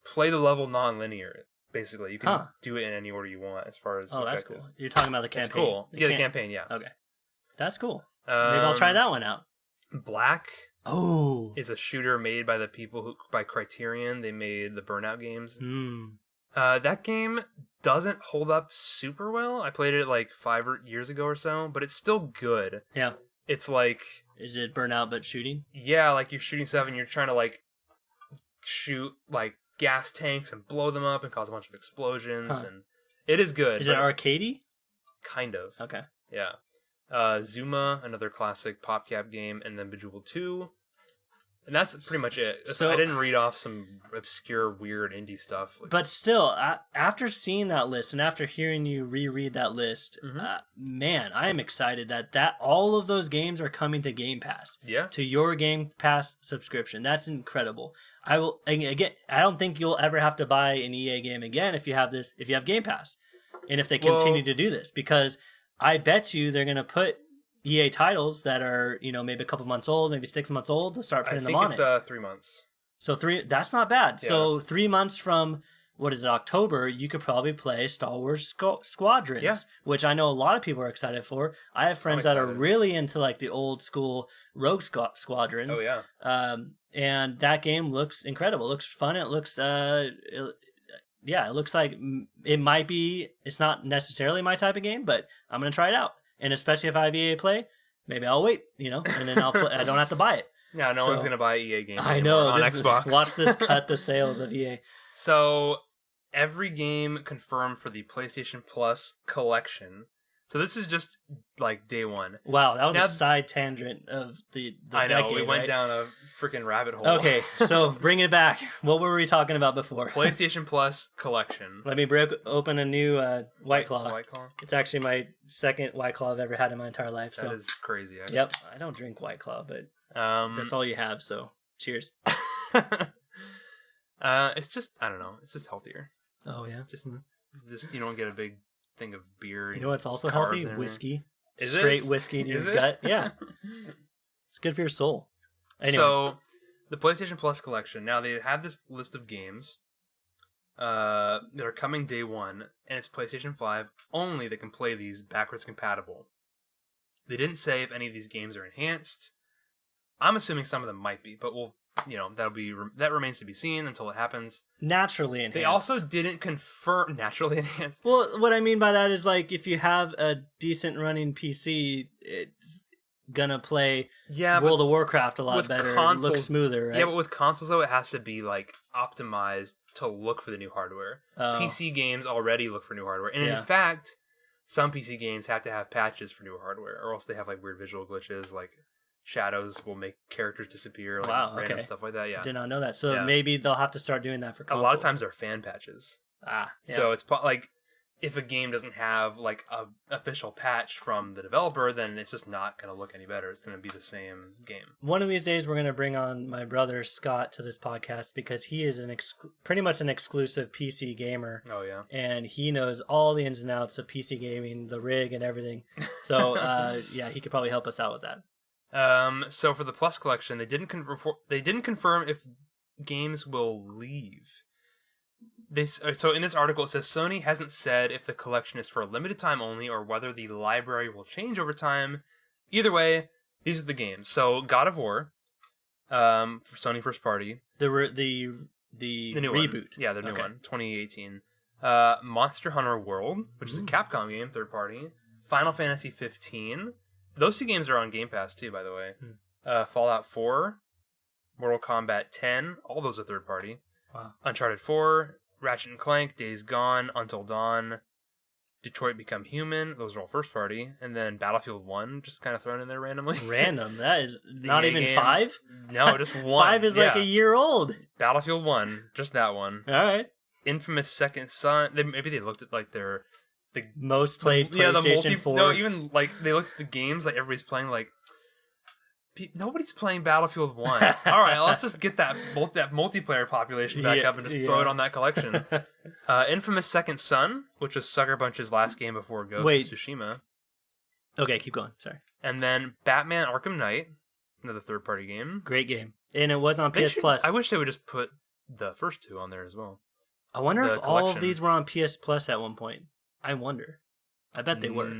play the level non-linear. Basically, you can do it in any order you want as far as objectives. That's cool. You're talking about the campaign. That's cool. The campaign, yeah. Okay. That's cool. Maybe I'll try that one out. Black is a shooter made by the people by Criterion. They made the Burnout games. That game doesn't hold up super well. I played it like 5 years ago or so, but it's still good. Yeah. It's like... Is it Burnout but shooting? Yeah, like you're shooting stuff and you're trying to like shoot like gas tanks and blow them up and cause a bunch of explosions, and it is good. Is it arcadey? Kind of. Okay. Yeah. Zuma, another classic PopCap game, and then Bejeweled 2. And that's pretty much it. So I didn't read off some obscure, weird indie stuff. But still, after seeing that list and after hearing you reread that list, man, I am excited that all of those games are coming to Game Pass. Yeah. To your Game Pass subscription. That's incredible. I don't think you'll ever have to buy an EA game again if you have Game Pass. And if they continue to do this, because I bet you they're going to put EA titles that are, maybe a couple months old, maybe 6 months old, to start putting them on it. I think it's 3 months. So that's not bad. Yeah. So 3 months from, October, you could probably play Star Wars Squadrons, which I know a lot of people are excited for. I have friends that are really into like the old school Rogue Squadrons. Oh, yeah. And that game looks incredible. It looks fun. It looks, it looks like it might be, it's not necessarily my type of game, but I'm going to try it out. And especially if I have EA Play, maybe I'll wait, and then I'll play. I don't have to buy it. Yeah, no one's going to buy EA games I know, on Xbox. Watch this cut the sales of EA. So, every game confirmed for the PlayStation Plus collection. So this is just, like, day one. Wow, that was a side tangent of the I know, decade, we went down a freaking rabbit hole. Okay, so bring it back. What were we talking about before? PlayStation Plus collection. Let me break open a new White Claw. White Claw? It's actually my second White Claw I've ever had in my entire life. That is crazy, actually. Yep, I don't drink White Claw, but that's all you have, so cheers. It's just, I don't know, it's just healthier. Oh, yeah? Just you don't get a big thing of beer. You know what's also healthy? Whiskey. Is Straight it? whiskey to your gut. Yeah. It's good for your soul. Anyways. So, the PlayStation Plus collection, now they have this list of games that are coming day one, and it's PlayStation 5 only that can play these backwards compatible. They didn't say if any of these games are enhanced. I'm assuming some of them might be, but that remains to be seen until it happens. Naturally enhanced. They also didn't confirm naturally enhanced. Well, what I mean by that is like if you have a decent running PC, it's gonna play World of Warcraft a lot better. Consoles, it looks smoother, right? Yeah, but with consoles though, it has to be like optimized to look for the new hardware. PC games already look for new hardware, and in fact, some PC games have to have patches for new hardware, or else they have like weird visual glitches, like shadows will make characters disappear, like Wow, random okay. stuff like that. Yeah, Did not know that. So Yeah. maybe they'll have to start doing that for a console. lot of times they're fan patches. Yeah. So it's like if a game doesn't have like a official patch from the developer, then it's just not going to look any better. It's going to be the same game. One of these days, we're going to bring on my brother Scott to this podcast because he is pretty much an exclusive PC gamer. Oh yeah, And he knows all the ins and outs of PC gaming, the rig and everything. So yeah, he could probably help us out with that. So for the Plus collection, they didn't confirm if games will leave. So in this article, it says Sony hasn't said if the collection is for a limited time only or whether the library will change over time. Either way, these are the games. So God of War, for Sony first party, The new reboot. one. Yeah, the new Okay. one, 2018. Monster Hunter World, which is a Capcom game, third party. Final Fantasy 15. Those two games are on Game Pass too, by the way. Fallout 4, Mortal Kombat 10. All those are third party. Wow. Uncharted 4, Ratchet and Clank, Days Gone, Until Dawn, Detroit Become Human. Those are all first party. And then Battlefield 1, just kind of thrown in there randomly. Random. That is not EA even game. 5? No, just one. 5 is like a year old. Battlefield 1, just that one. All right. Infamous Second Son. Maybe they looked at like the Most played the PlayStation 4. No, even like they looked at the games like everybody's playing like. Nobody's playing Battlefield 1. All right, let's just get that multiplayer population back up and just throw it on that collection. Infamous Second Son, which was Sucker Punch's last game before Ghost of Tsushima. Okay, keep going. Sorry. And then Batman Arkham Knight, another third-party game. Great game. And it was on PS Plus. I wish they would just put the first two on there as well. I wonder the if all of collection. these were on PS Plus at one point. I wonder. I bet they were.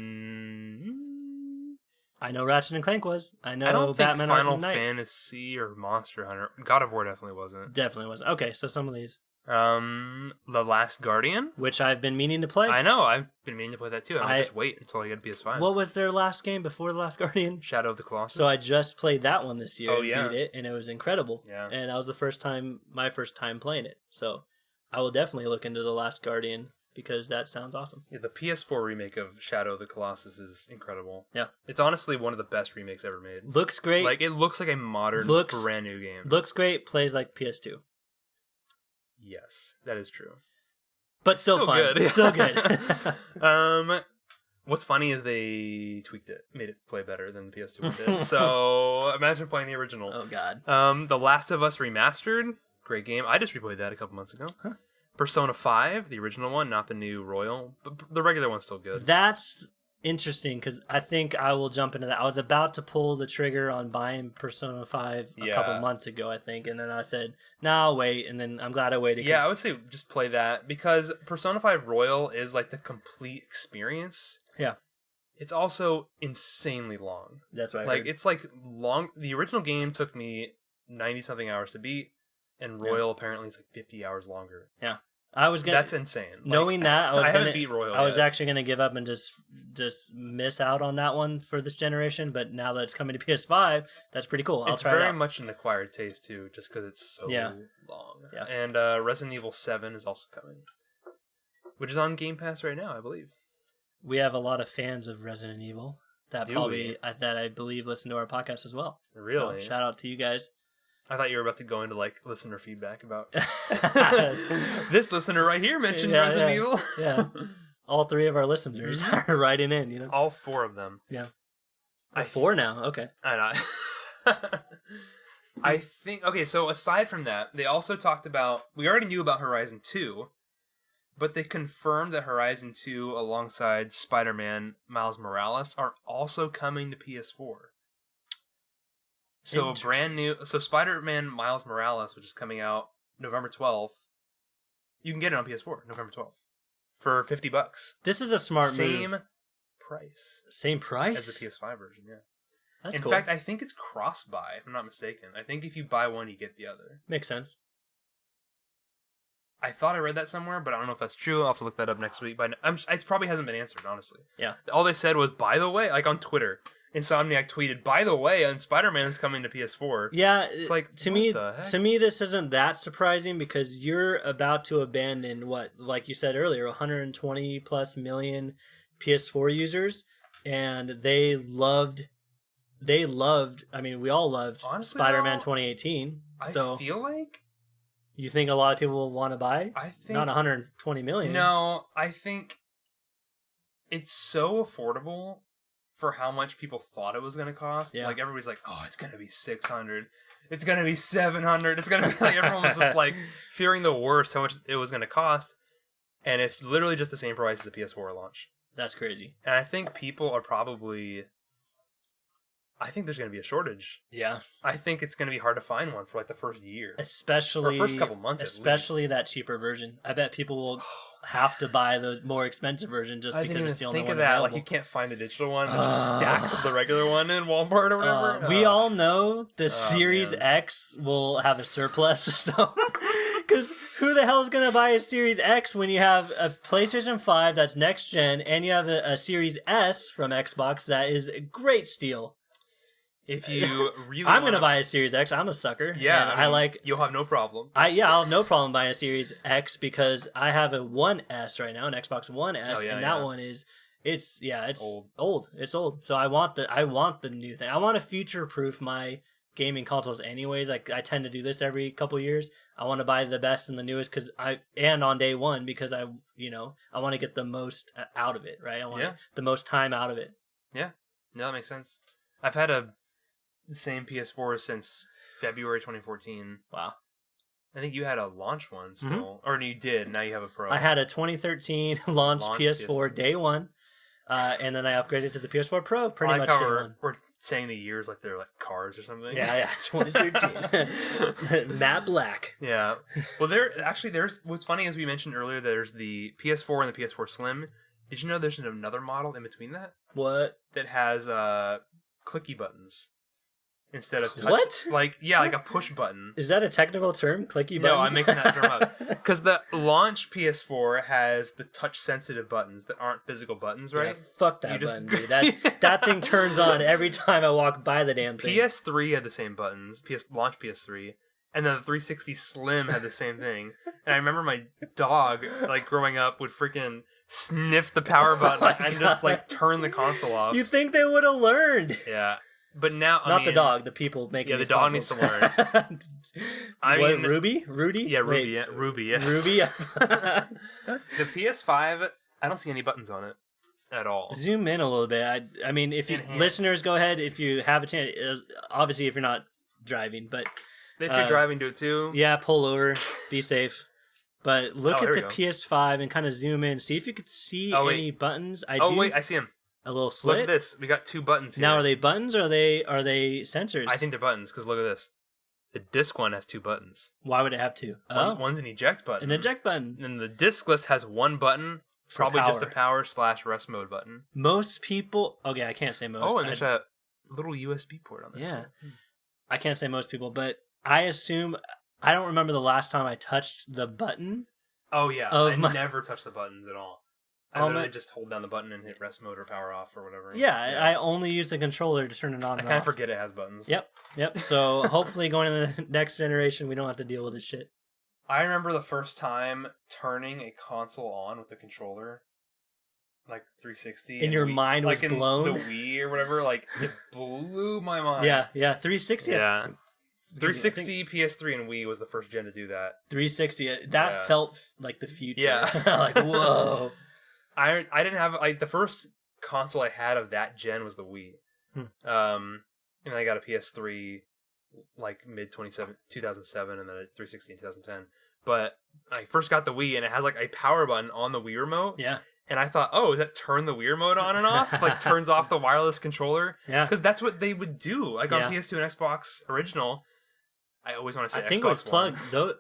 I know Ratchet and Clank was. I know I don't Batman think Final Arkham Knight. Fantasy or Monster Hunter. God of War definitely wasn't. Definitely was. Okay, so some of these. The Last Guardian. Which I've been meaning to play. I know. I've been meaning to play that too. I just wait until I get a PS5. What was their last game before The Last Guardian? Shadow of the Colossus. So I just played that one this year. Oh, and yeah. beat it, and it was incredible. Yeah. And that was my first time playing it. So I will definitely look into The Last Guardian because that sounds awesome. Yeah, the PS4 remake of Shadow of the Colossus is incredible. Yeah. It's honestly one of the best remakes ever made. Looks great. Like, it looks like a modern, brand new game. Looks great, plays like PS2. Yes, that is true. But still fun. Good. Still good. What's funny is they tweaked it, made it play better than the PS2 one did. So imagine playing the original. Oh, God. The Last of Us Remastered, great game. I just replayed that a couple months ago. Huh. Persona 5, the original one, not the new Royal, but the regular one's still good. That's interesting because I think I will jump into that. I was about to pull the trigger on buying Persona 5 a couple months ago, I think, and then I said, "No, I'll wait," and then I'm glad I waited. Yeah, I would say just play that because Persona 5 Royal is like the complete experience. Yeah. It's also insanely long. That's right. Like, it's like long. The original game took me 90-something hours to beat, and Royal apparently is like 50 hours longer. Yeah. I was gonna. That's insane. Knowing that, I haven't beat Royal I was yet. actually gonna give up and just miss out on that one for this generation. But now that it's coming to PS5, that's pretty cool. I'll It's try it very out. much an acquired taste too, just because it's so long. Yeah. And Resident Evil 7 is also coming, which is on Game Pass right now, I believe. We have a lot of fans of Resident Evil that that I believe listen to our podcast as well. Really? So, shout out to you guys. I thought you were about to go into like listener feedback about this listener right here mentioned Resident Evil. Yeah. All 3 of our listeners are writing in, you know? All 4 of them. Yeah. 4 now. Okay. I know. I think, okay, so aside from that, they also talked about, we already knew about Horizon 2, but they confirmed that Horizon 2 alongside Spider-Man Miles Morales are also coming to PS4. So Spider-Man Miles Morales, which is coming out November 12th, you can get it on PS4 November 12th for $50. This is a smart move. Same price. Same price? As the PS5 version, yeah. That's In fact, I think it's cross-buy, if I'm not mistaken. I think if you buy one, you get the other. Makes sense. I thought I read that somewhere, but I don't know if that's true. I'll have to look that up next week. But it probably hasn't been answered, honestly. Yeah. All they said was, by the way, like on Twitter, Insomniac tweeted, by the way, and Spider-Man's coming to PS4. Yeah, it's like, to me, this isn't that surprising because you're about to abandon what, like you said earlier, 120 plus million PS4 users, and they loved they loved. I mean, we all loved Honestly, Spider-Man though, 2018. So I feel like you think a lot of people will want to buy? I think Not 120 million. No, I think it's so affordable for how much people thought it was going to cost. Yeah. Like, everybody's like, oh, it's going to be 600. It's going to be 700. It's going to be like, everyone was just like fearing the worst, how much it was going to cost. And it's literally just the same price as the PS4 launch. That's crazy. And I think people are probably... I think there's going to be a shortage. Yeah. I think it's going to be hard to find one for like the first year. Especially... or first couple months especially at least. that cheaper version. I bet people will have to buy the more expensive version just because it's the only one available. Like, you can't find the digital one. There's just stacks of the regular one in Walmart or whatever. We all know the Series X will have a surplus, so... Because who the hell is going to buy a Series X when you have a PlayStation 5 that's next gen and you have a Series S from Xbox that is a great steal? If you really I'm going to buy a Series X. I'm a sucker. Yeah, I like... You'll have no problem. I'll have no problem buying a Series X because I have a One S right now, an Xbox One S, and that one is... It's old. It's old. So I want the new thing. I want to future-proof my gaming consoles anyways. I tend to do this every couple years. I want to buy the best and the newest and on day one because I want to get the most out of it, right? I want the most time out of it. Yeah. No, that makes sense. I've had the same PS4 since February 2014. Wow. I think you had a launch one still. Or you did. Now you have a Pro. I had a 2013 launch PS4 day one. And then I upgraded to the PS4 Pro pretty much day one. We're saying the years like they're like cars or something. Yeah, 2013. Matte black. Yeah. Well, there's what's funny is we mentioned earlier there's the PS4 and the PS4 Slim. Did you know there's another model in between that? What? That has clicky buttons instead of touch. What? Like a push button. Is that a technical term? Clicky buttons? No, I'm making that term up. Because the launch PS4 has the touch-sensitive buttons that aren't physical buttons, right? Yeah, fuck that button, dude. That thing turns on every time I walk by the damn thing. PS3 had the same buttons, launch PS3, and then the 360 Slim had the same thing. And I remember my dog, like, growing up, would freaking sniff the power button and just, like, turn the console off. You think they would have learned. Yeah. But now, Not the dog, the people making the dog needs to learn. Ruby? Rudy? Yeah, Ruby. Yeah, Ruby, yes. Ruby? The PS5, I don't see any buttons on it at all. Zoom in a little bit. I mean, if you listeners, go ahead if you have a chance. Obviously, if you're not driving, but if you're driving, do it too. Yeah, pull over, be safe. But look at the PS5 and kind of zoom in, see if you could see any buttons. Wait, I see them. A little slit. Look at this. We got two buttons here. Now, are they buttons or are they sensors? I think they're buttons because look at this. The disc one has two buttons. Why would it have two? One's an eject button. An eject button. And the discless has one button, probably just a power/rest mode button. Most people... Okay, I can't say most. Oh, and there's a little USB port on there. Yeah. I can't say most people, but I assume... I don't remember the last time I touched the button. Oh, yeah. I never touch the buttons at all. I literally just hold down the button and hit rest mode or power off or whatever. Yeah, I only use the controller to turn it on and off. I kind of forget it has buttons. Yep. So hopefully going into the next generation, we don't have to deal with this shit. I remember the first time turning a console on with the controller, like 360. And your mind was blown? The Wii or whatever, like, it blew my mind. Yeah, 360. Yeah. 360, PS3, and Wii was the first gen to do that. 360, that felt like the future. Yeah. Like, whoa. I didn't have the first console I had of that gen was the Wii. And I got a PS3 like mid 2007 and then a 360 in 2010. But I first got the Wii and it has like a power button on the Wii remote. Yeah. And I thought, does that turn the Wii remote on and off? Like turns off the wireless controller? Yeah. Because that's what they would do. Like on PS2 and Xbox original. I always want to say Xbox One. I think it was plugged. Though,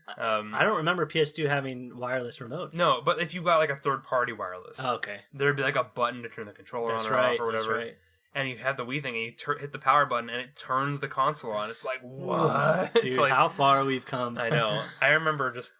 I don't remember PS2 having wireless remotes. No, but if you got like a third-party wireless, okay, there'd be like a button to turn the controller on or off or whatever. That's right. And you have the Wii thing, and you hit the power button, and it turns the console on. It's like, what? Dude, it's like, how far we've come. I know. I remember just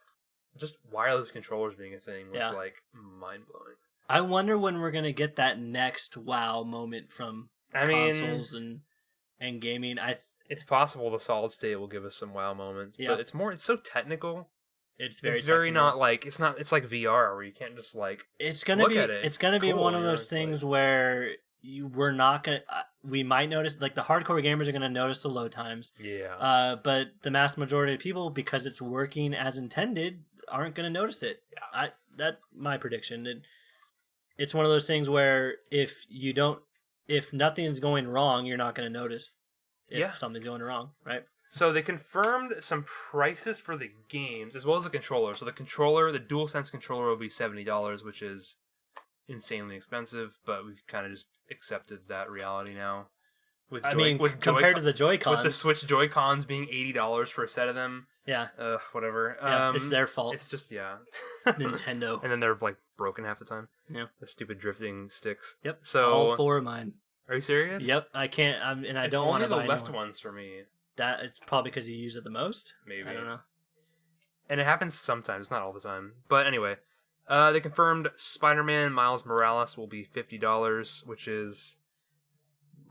wireless controllers being a thing was like mind-blowing. I wonder when we're going to get that next wow moment from consoles and gaming. It's possible the solid state will give us some wow moments, but it's so technical. It's very technical. Not like it's like VR where you can't just like look at it. It's gonna be one of those things where we're not gonna. We might notice, like the hardcore gamers are gonna notice the load times. Yeah. But the mass majority of people, because it's working as intended, aren't gonna notice it. Yeah. That's my prediction. It's one of those things where if nothing's going wrong, you're not gonna notice if something's going wrong, right? So they confirmed some prices for the games as well as the controller. So the DualSense controller will be $70, which is insanely expensive, but we've kind of just accepted that reality now. Compared to the Joy-Cons, with the Switch Joy-Cons being $80 for a set of them. Yeah. Whatever. Yeah, it's their fault. It's just Nintendo. And then they're like broken half the time. Yeah. The stupid drifting sticks. Yep. So all 4 of mine. Are you serious? Yep. I can't. I don't want to buy only the left anymore. ones for me. That it's probably because you use it the most. Maybe. I don't know. And it happens sometimes, not all the time. But anyway, they confirmed Spider-Man Miles Morales will be $50, which is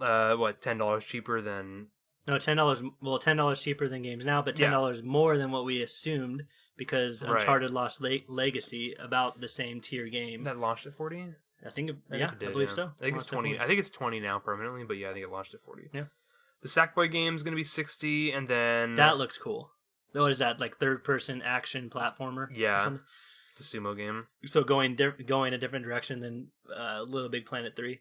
$10 cheaper than... No, $10. Well, $10 cheaper than games now, but $10 more than what we assumed because Uncharted Lost Legacy, about the same tier game. That launched at $40. I believe so. I think it's 20. I think it's 20 now permanently, but I think it launched at $40. Yeah. The Sackboy game is going to be $60, and then that looks cool. What is that, like third-person action platformer? Yeah, it's a sumo game. So going a different direction than Little Big Planet 3.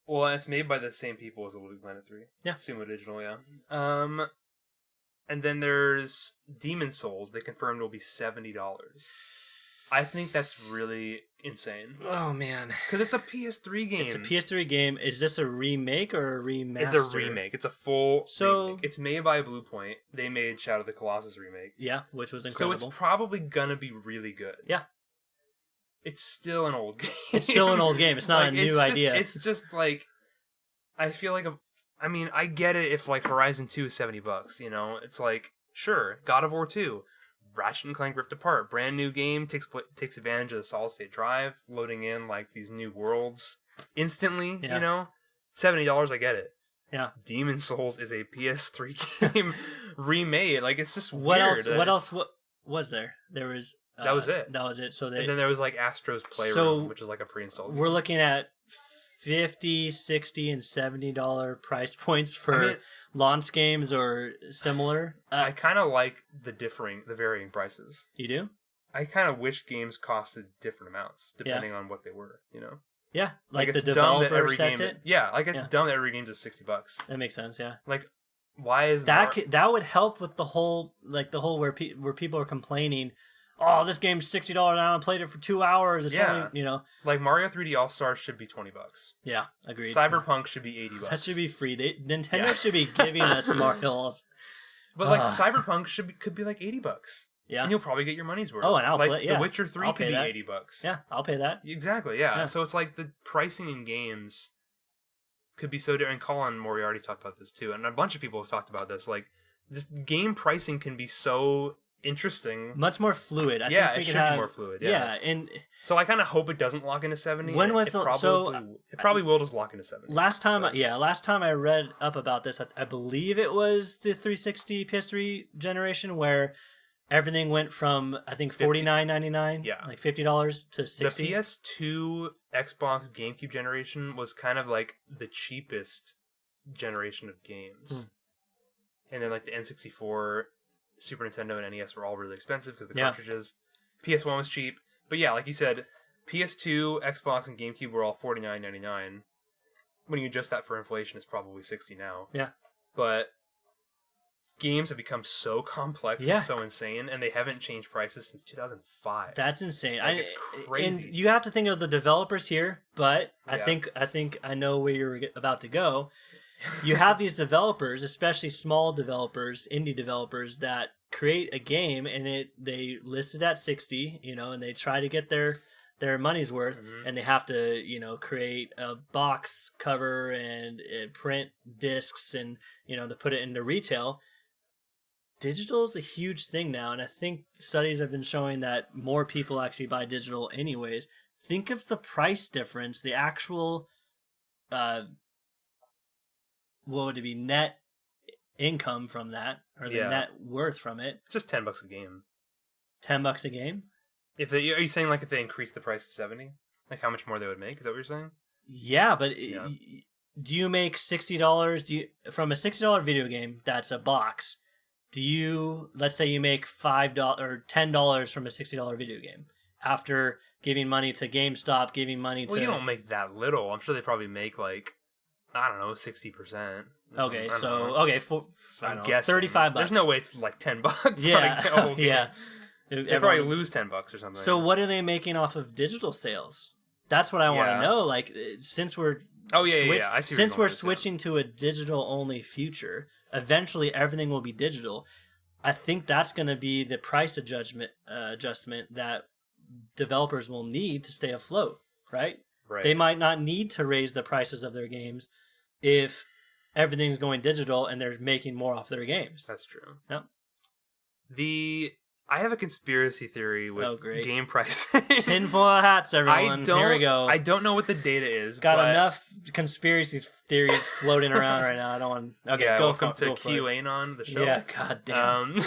Well, it's made by the same people as Little Big Planet 3. Yeah, Sumo Digital. Yeah. And then there's Demon Souls. They confirmed will be $70. I think that's really insane. Oh man, because it's a PS3 game. It's a PS3 game. Is this a remake or a remaster? It's a remake. It's a full remake. It's made by Bluepoint. They made Shadow of the Colossus remake. Yeah, which was incredible. So it's probably gonna be really good. Yeah. It's still an old game. It's still an old game. It's not a new idea. It's just like, I feel like I get it if like Horizon 2 is $70. You know, it's like, sure, God of War 2. Ratchet and Clank Rift Apart, brand new game, takes advantage of the solid state drive, loading in like these new worlds instantly. You know, $70, I get it. Yeah. Demon Souls is a PS3 game remade. Like it's just what weird. What else was there? There was that was it. That was it. So and then there was like Astro's Playroom, which is like a pre-installed game. We're looking at $50, $60, and $70 price points for launch games or similar. I kind of like the varying prices. You do? I kind of wish games costed different amounts depending on what they were. You know? Yeah, like it's the developer sets it. Yeah, like it's dumb that every game's is $60. That makes sense. Yeah. Like, why is that? That would help with the whole where people are complaining. Oh, this game's $60 and I played it for 2 hours. It's only, like Mario 3D All Stars should be $20. Yeah, agreed. Cyberpunk should be $80. That should be free. Nintendo should be giving us Mario's. But like Cyberpunk could be like $80. Yeah, and you'll probably get your money's worth. Oh, and I'll play. Yeah, The Witcher 3 could be $80. Yeah, I'll pay that. Exactly. Yeah. So it's like the pricing in games could be so different. And Colin Moriarty talked about this too, and a bunch of people have talked about this. Like, just game pricing can be so interesting, much more fluid. I think it should be more fluid. Yeah, and so I kind of hope it doesn't lock into 70. When was it probably will just lock into 70. Last time I read up about this, I believe it was the 360 PS3 generation where everything went from I think $49.99, like $50 to $60. The PS2, Xbox, GameCube generation was kind of like the cheapest generation of games, and then like the N64. Super Nintendo and NES were all really expensive because the cartridges. PS1 was cheap. But yeah, like you said, PS2, Xbox, and GameCube were all $49.99. When you adjust that for inflation, it's probably $60 now. Yeah. But games have become so complex and so insane, and they haven't changed prices since 2005. That's insane. It's crazy. And you have to think of the developers here, but I think I know where you're about to go. You have these developers, especially small developers, indie developers, that create a game and they list it at 60, and they try to get their money's worth, and they have to, create a box cover and print discs and, to put it into retail. Digital is a huge thing now, and I think studies have been showing that more people actually buy digital anyways. Think of the price difference, the actual... what would it be, net income from that, or the net worth from it? It's just $10 a game. $10 a game? Are you saying like if they increase the price to 70, like how much more they would make? Is that what you're saying? Yeah, but Yeah. do you make $60? From a $60 video game that's a box? Let's say you make $5 or $10 from a $60 video game after giving money to GameStop, giving money to. Well, you don't make that little. I'm sure they probably make like, I don't know, 60%. Okay, so I'm guessing $35. There's no way it's like $10. Yeah, on a whole game. yeah. They probably lose $10 or something. So what are they making off of digital sales? That's what I want to know. Like, since we're I see. Since we're switching to a digital only future, eventually everything will be digital. I think that's going to be the price adjustment that developers will need to stay afloat. Right? Right. They might not need to raise the prices of their games if everything's going digital and they're making more off their games. That's true. Yep. I have a conspiracy theory with game pricing. Tinfoil hats, everyone. Here we go. I don't know what the data is. Got enough conspiracy theories floating around right now. I don't want. Okay, yeah, go welcome to QA on the show. Yeah, goddamn.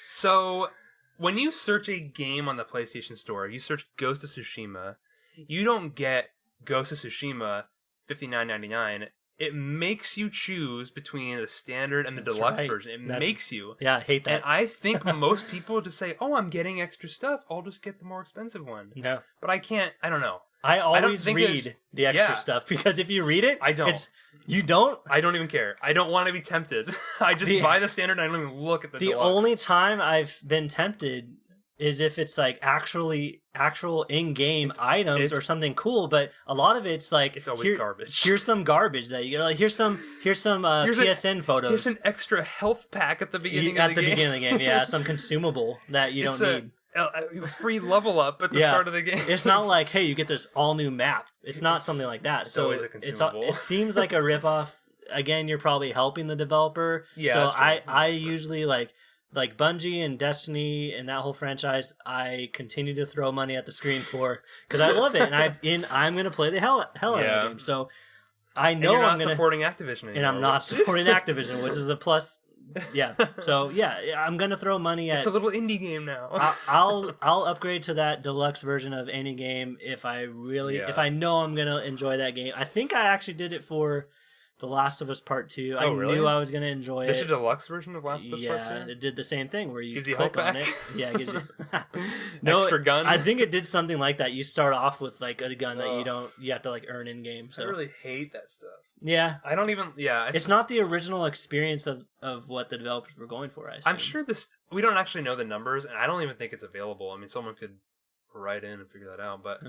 So when you search a game on the PlayStation Store, you search Ghost of Tsushima. You don't get Ghost of Tsushima $59.99. It makes you choose between the standard and the deluxe version. It makes you. Yeah, I hate that. And I think most people just say, "Oh, I'm getting extra stuff. I'll just get the more expensive one." No, but I can't. I don't know. I always read the extra stuff because if you read it, I don't. You don't. I don't even care. I don't want to be tempted. I just buy the standard. And I don't even look at the deluxe. The only time I've been tempted is if it's like actual in-game items or something cool, but a lot of it's like it's always garbage. Here's some garbage that you get. Like here's some PSN photos. Here's an extra health pack at the beginning of the game. Beginning of the game, yeah, some consumable that you don't need. A free level up at the start of the game. It's not like, hey, you get this all new map. It's not something like that. It's always a consumable. It seems like a ripoff. Again, you're probably helping the developer. Yeah, so I usually like Bungie and Destiny and that whole franchise, I continue to throw money at the screen for because I love it, and I'm gonna play the hell out of that game. So I know I'm supporting Activision anymore. and I'm not supporting Activision, which is a plus. Yeah. So yeah, I'm gonna throw money at. It's a little indie game now. I'll upgrade to that deluxe version of any game if I know I'm gonna enjoy that game. I think I actually did it for The Last of Us Part 2. I knew I was going to enjoy it. There's a deluxe version of Last of Us Part 2? Yeah, it did the same thing where you gives you click health on back? it. Yeah, it gives you extra gun. I think it did something like that. You start off with like a gun that you have to like earn in game. So I really hate that stuff. Yeah. I don't even it's not the original experience of what the developers were going for, I assume. I'm sure we don't actually know the numbers, and I don't even think it's available. I mean, someone could write in and figure that out, but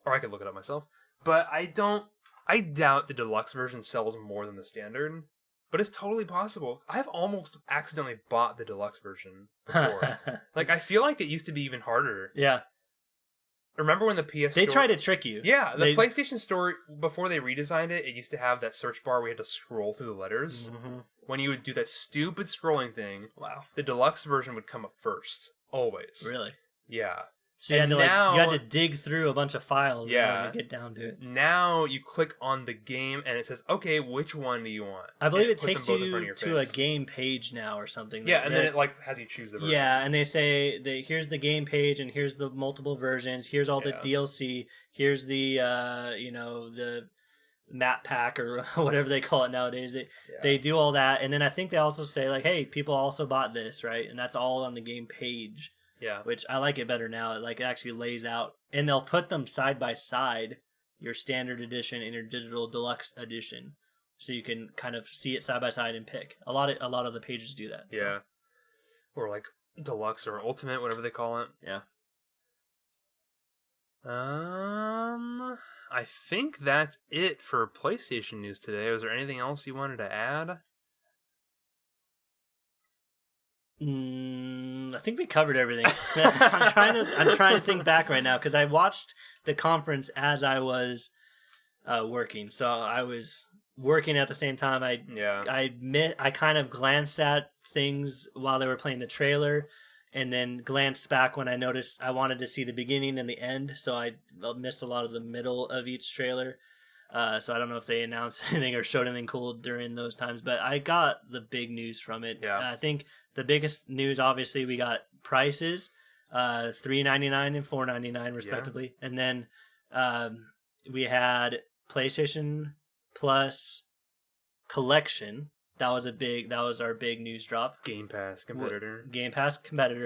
or I could look it up myself. But I doubt the deluxe version sells more than the standard, but it's totally possible. I've almost accidentally bought the deluxe version before. Like, I feel like it used to be even harder. Yeah. Remember when the PS They Store... tried to trick you. Yeah, the PlayStation Store, before they redesigned it, it used to have that search bar where you had to scroll through the letters. Mm-hmm. When you would do that stupid scrolling thing, the deluxe version would come up first. Always. Really? Yeah. So you had to dig through a bunch of files in order to get down to it. Now you click on the game and it says, okay, which one do you want? I believe it takes you to a game page now or something. Yeah, and then it like has you choose the version. Yeah, and they say, here's the game page and here's the multiple versions. Here's all the DLC. Here's the, the map pack or whatever they call it nowadays. They do all that. And then I think they also say like, hey, people also bought this, right? And that's all on the game page. Yeah, which I like it better now. It actually lays out, and they'll put them side by side, your standard edition and your digital deluxe edition, so you can kind of see it side by side and pick. A lot of the pages do that. So. Yeah, or like deluxe or ultimate, whatever they call it. Yeah. I think that's it for PlayStation news today. Was there anything else you wanted to add? I think we covered everything. I'm trying to think back right now because I watched the conference as I was working. So I was working at the same time. I kind of glanced at things while they were playing the trailer, and then glanced back when I noticed I wanted to see the beginning and the end. So I missed a lot of the middle of each trailer. So I don't know if they announced anything or showed anything cool during those times, but I got the big news from it. Yeah. I think the biggest news, obviously, we got prices, $3.99 and $4.99 respectively, and then we had PlayStation Plus Collection. That was our big news drop. Game Pass competitor.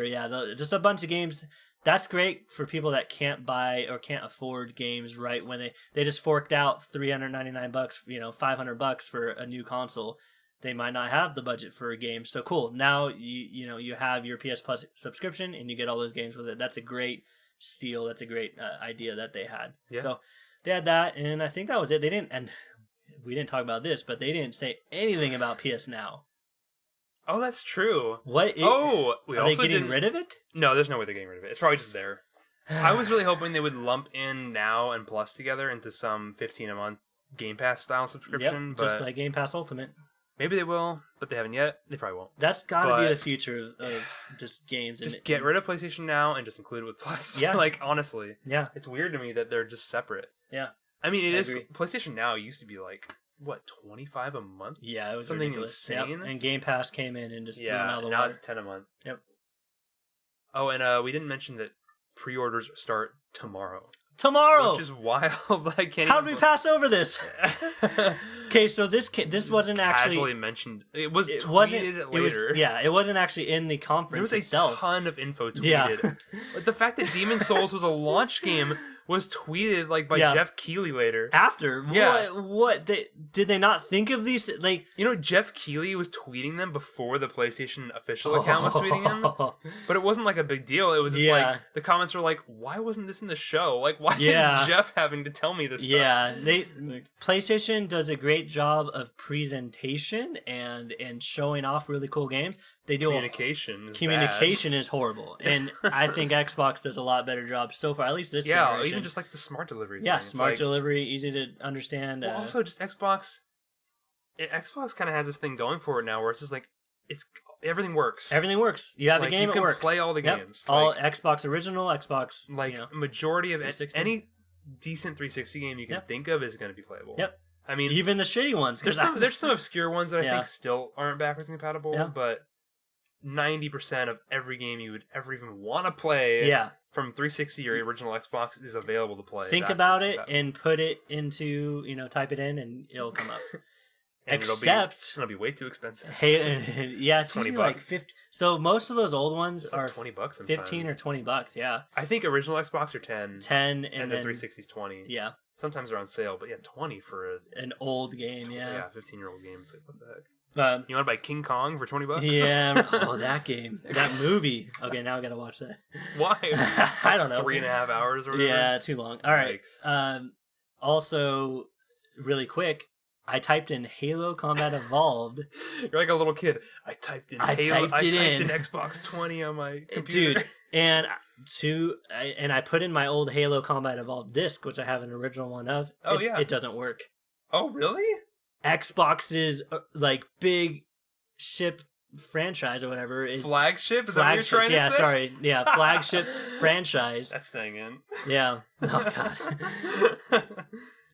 Yeah. Just a bunch of games. That's great for people that can't buy or can't afford games right when they just forked out $399, $500 for a new console. They might not have the budget for a game. So cool. Now you have your PS Plus subscription and you get all those games with it. That's a great steal. That's a great idea that they had. Yeah. So they had that, and I think that was it. We didn't talk about this, but they didn't say anything about PS Now. Oh, that's true. Are they getting rid of it? No, there's no way they're getting rid of it. It's probably just there. I was really hoping they would lump in Now and Plus together into some $15 a month Game Pass style subscription. Yep, just like Game Pass Ultimate. Maybe they will, but they haven't yet. They probably won't. That's got to be the future of just games. Just get rid of PlayStation Now and just include it with Plus. Yeah. Honestly. Yeah. It's weird to me that they're just separate. Yeah. I mean, PlayStation Now used to be $25 a month? Yeah, it was something ridiculous. insane. Yep. And Game Pass came in and just blew them out of the now water. it's $10 a month. Yep. Oh, and we didn't mention that pre-orders start tomorrow. Tomorrow! Which is wild. I can't. How did we pass over this? Okay, so this wasn't actually casually mentioned. It tweeted later. It wasn't actually in the conference. There was a ton of info tweeted. Yeah. But the fact that Demon's Souls was a launch game was tweeted by Jeff Keighley later. After? Yeah. What did they not think of these? Jeff Keighley was tweeting them before the PlayStation official account was tweeting them. But it wasn't a big deal. It was just the comments were why wasn't this in the show? Why is Jeff having to tell me this stuff? Yeah, PlayStation does a great job of presentation and showing off really cool games. They do communication is horrible, and I think Xbox does a lot better job so far. At least this generation. Even just the smart delivery. Yeah, smart delivery, easy to understand. Well, also just Xbox. Xbox kind of has this thing going for it now, where it's just everything works. Everything works. You have a game, you it can works. Play all the games. All Xbox original, Xbox. Majority of any decent 360 game you can think of is going to be playable. Yep. I mean, even the shitty ones. There's some obscure ones that I think still aren't backwards compatible, but 90% of every game you would ever even want to play from 360 or original Xbox is available to play. Think about it and put it into, type it in and it'll come up. Except it'll be way too expensive. It's usually $50. So most of those old ones are $20 sometimes. 15 or $20, yeah. I think original Xbox are 10. 10 and then 360's 20. Yeah. Sometimes they're on sale, but 20 for an old game, Yeah, 15-year-old game. It's what the heck? You want to buy King Kong for $20? Yeah. Oh, that game. That movie. Okay, now I gotta watch that. Why? I don't know. 3.5 hours or whatever? Yeah, too long. All right. Also, really quick, I typed in Halo Combat Evolved. You're like a little kid. I typed in Xbox 20 on my computer. Dude, and I put in my old Halo Combat Evolved disc, which I have an original one of. It doesn't work. Oh, really? Xbox's big ship franchise or whatever is flagship. Is that what you're trying to say? Sorry. Yeah, flagship franchise. That's staying in. Yeah. Oh god.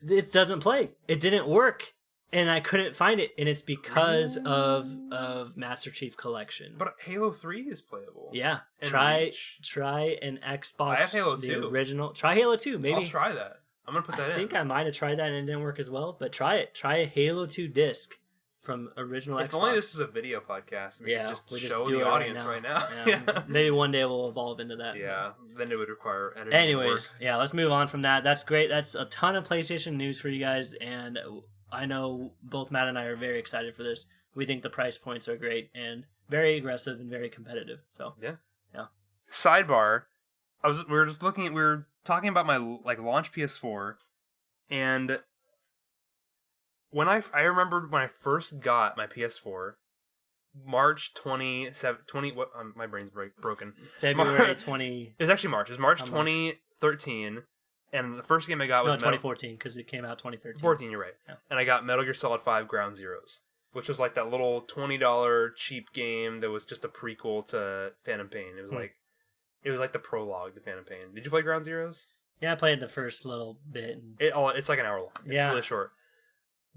It doesn't play. It didn't work, and I couldn't find it, and it's because of Master Chief Collection. But Halo 3 is playable. Yeah. Try an Xbox. I have Halo 2. The original. Try Halo 2. Maybe I'll try that. I'm gonna put that in. I think I might have tried that and it didn't work as well, but try it. Try a Halo 2 disc from original Xbox. If only this was a video podcast, we could just show the audience right now. Yeah. Maybe one day we'll evolve into that. Yeah, then it would require editing. Anyways, let's move on from that. That's great. That's a ton of PlayStation news for you guys, and I know both Matt and I are very excited for this. We think the price points are great and very aggressive and very competitive. So yeah. Sidebar. We were talking about my launch PS4, and when I remember when I first got my PS4, March 20 what my brain's broken. February 20. It was actually March. It was March 2013, and the first game I got was 2014 because it came out 2013. 14, you're right. Yeah. And I got Metal Gear Solid 5 Ground Zeroes, which was that little $20 cheap game that was just a prequel to Phantom Pain. It was It was the prologue to Phantom Pain. Did you play Ground Zeroes? Yeah, I played the first little bit. It's an hour long. It's really short.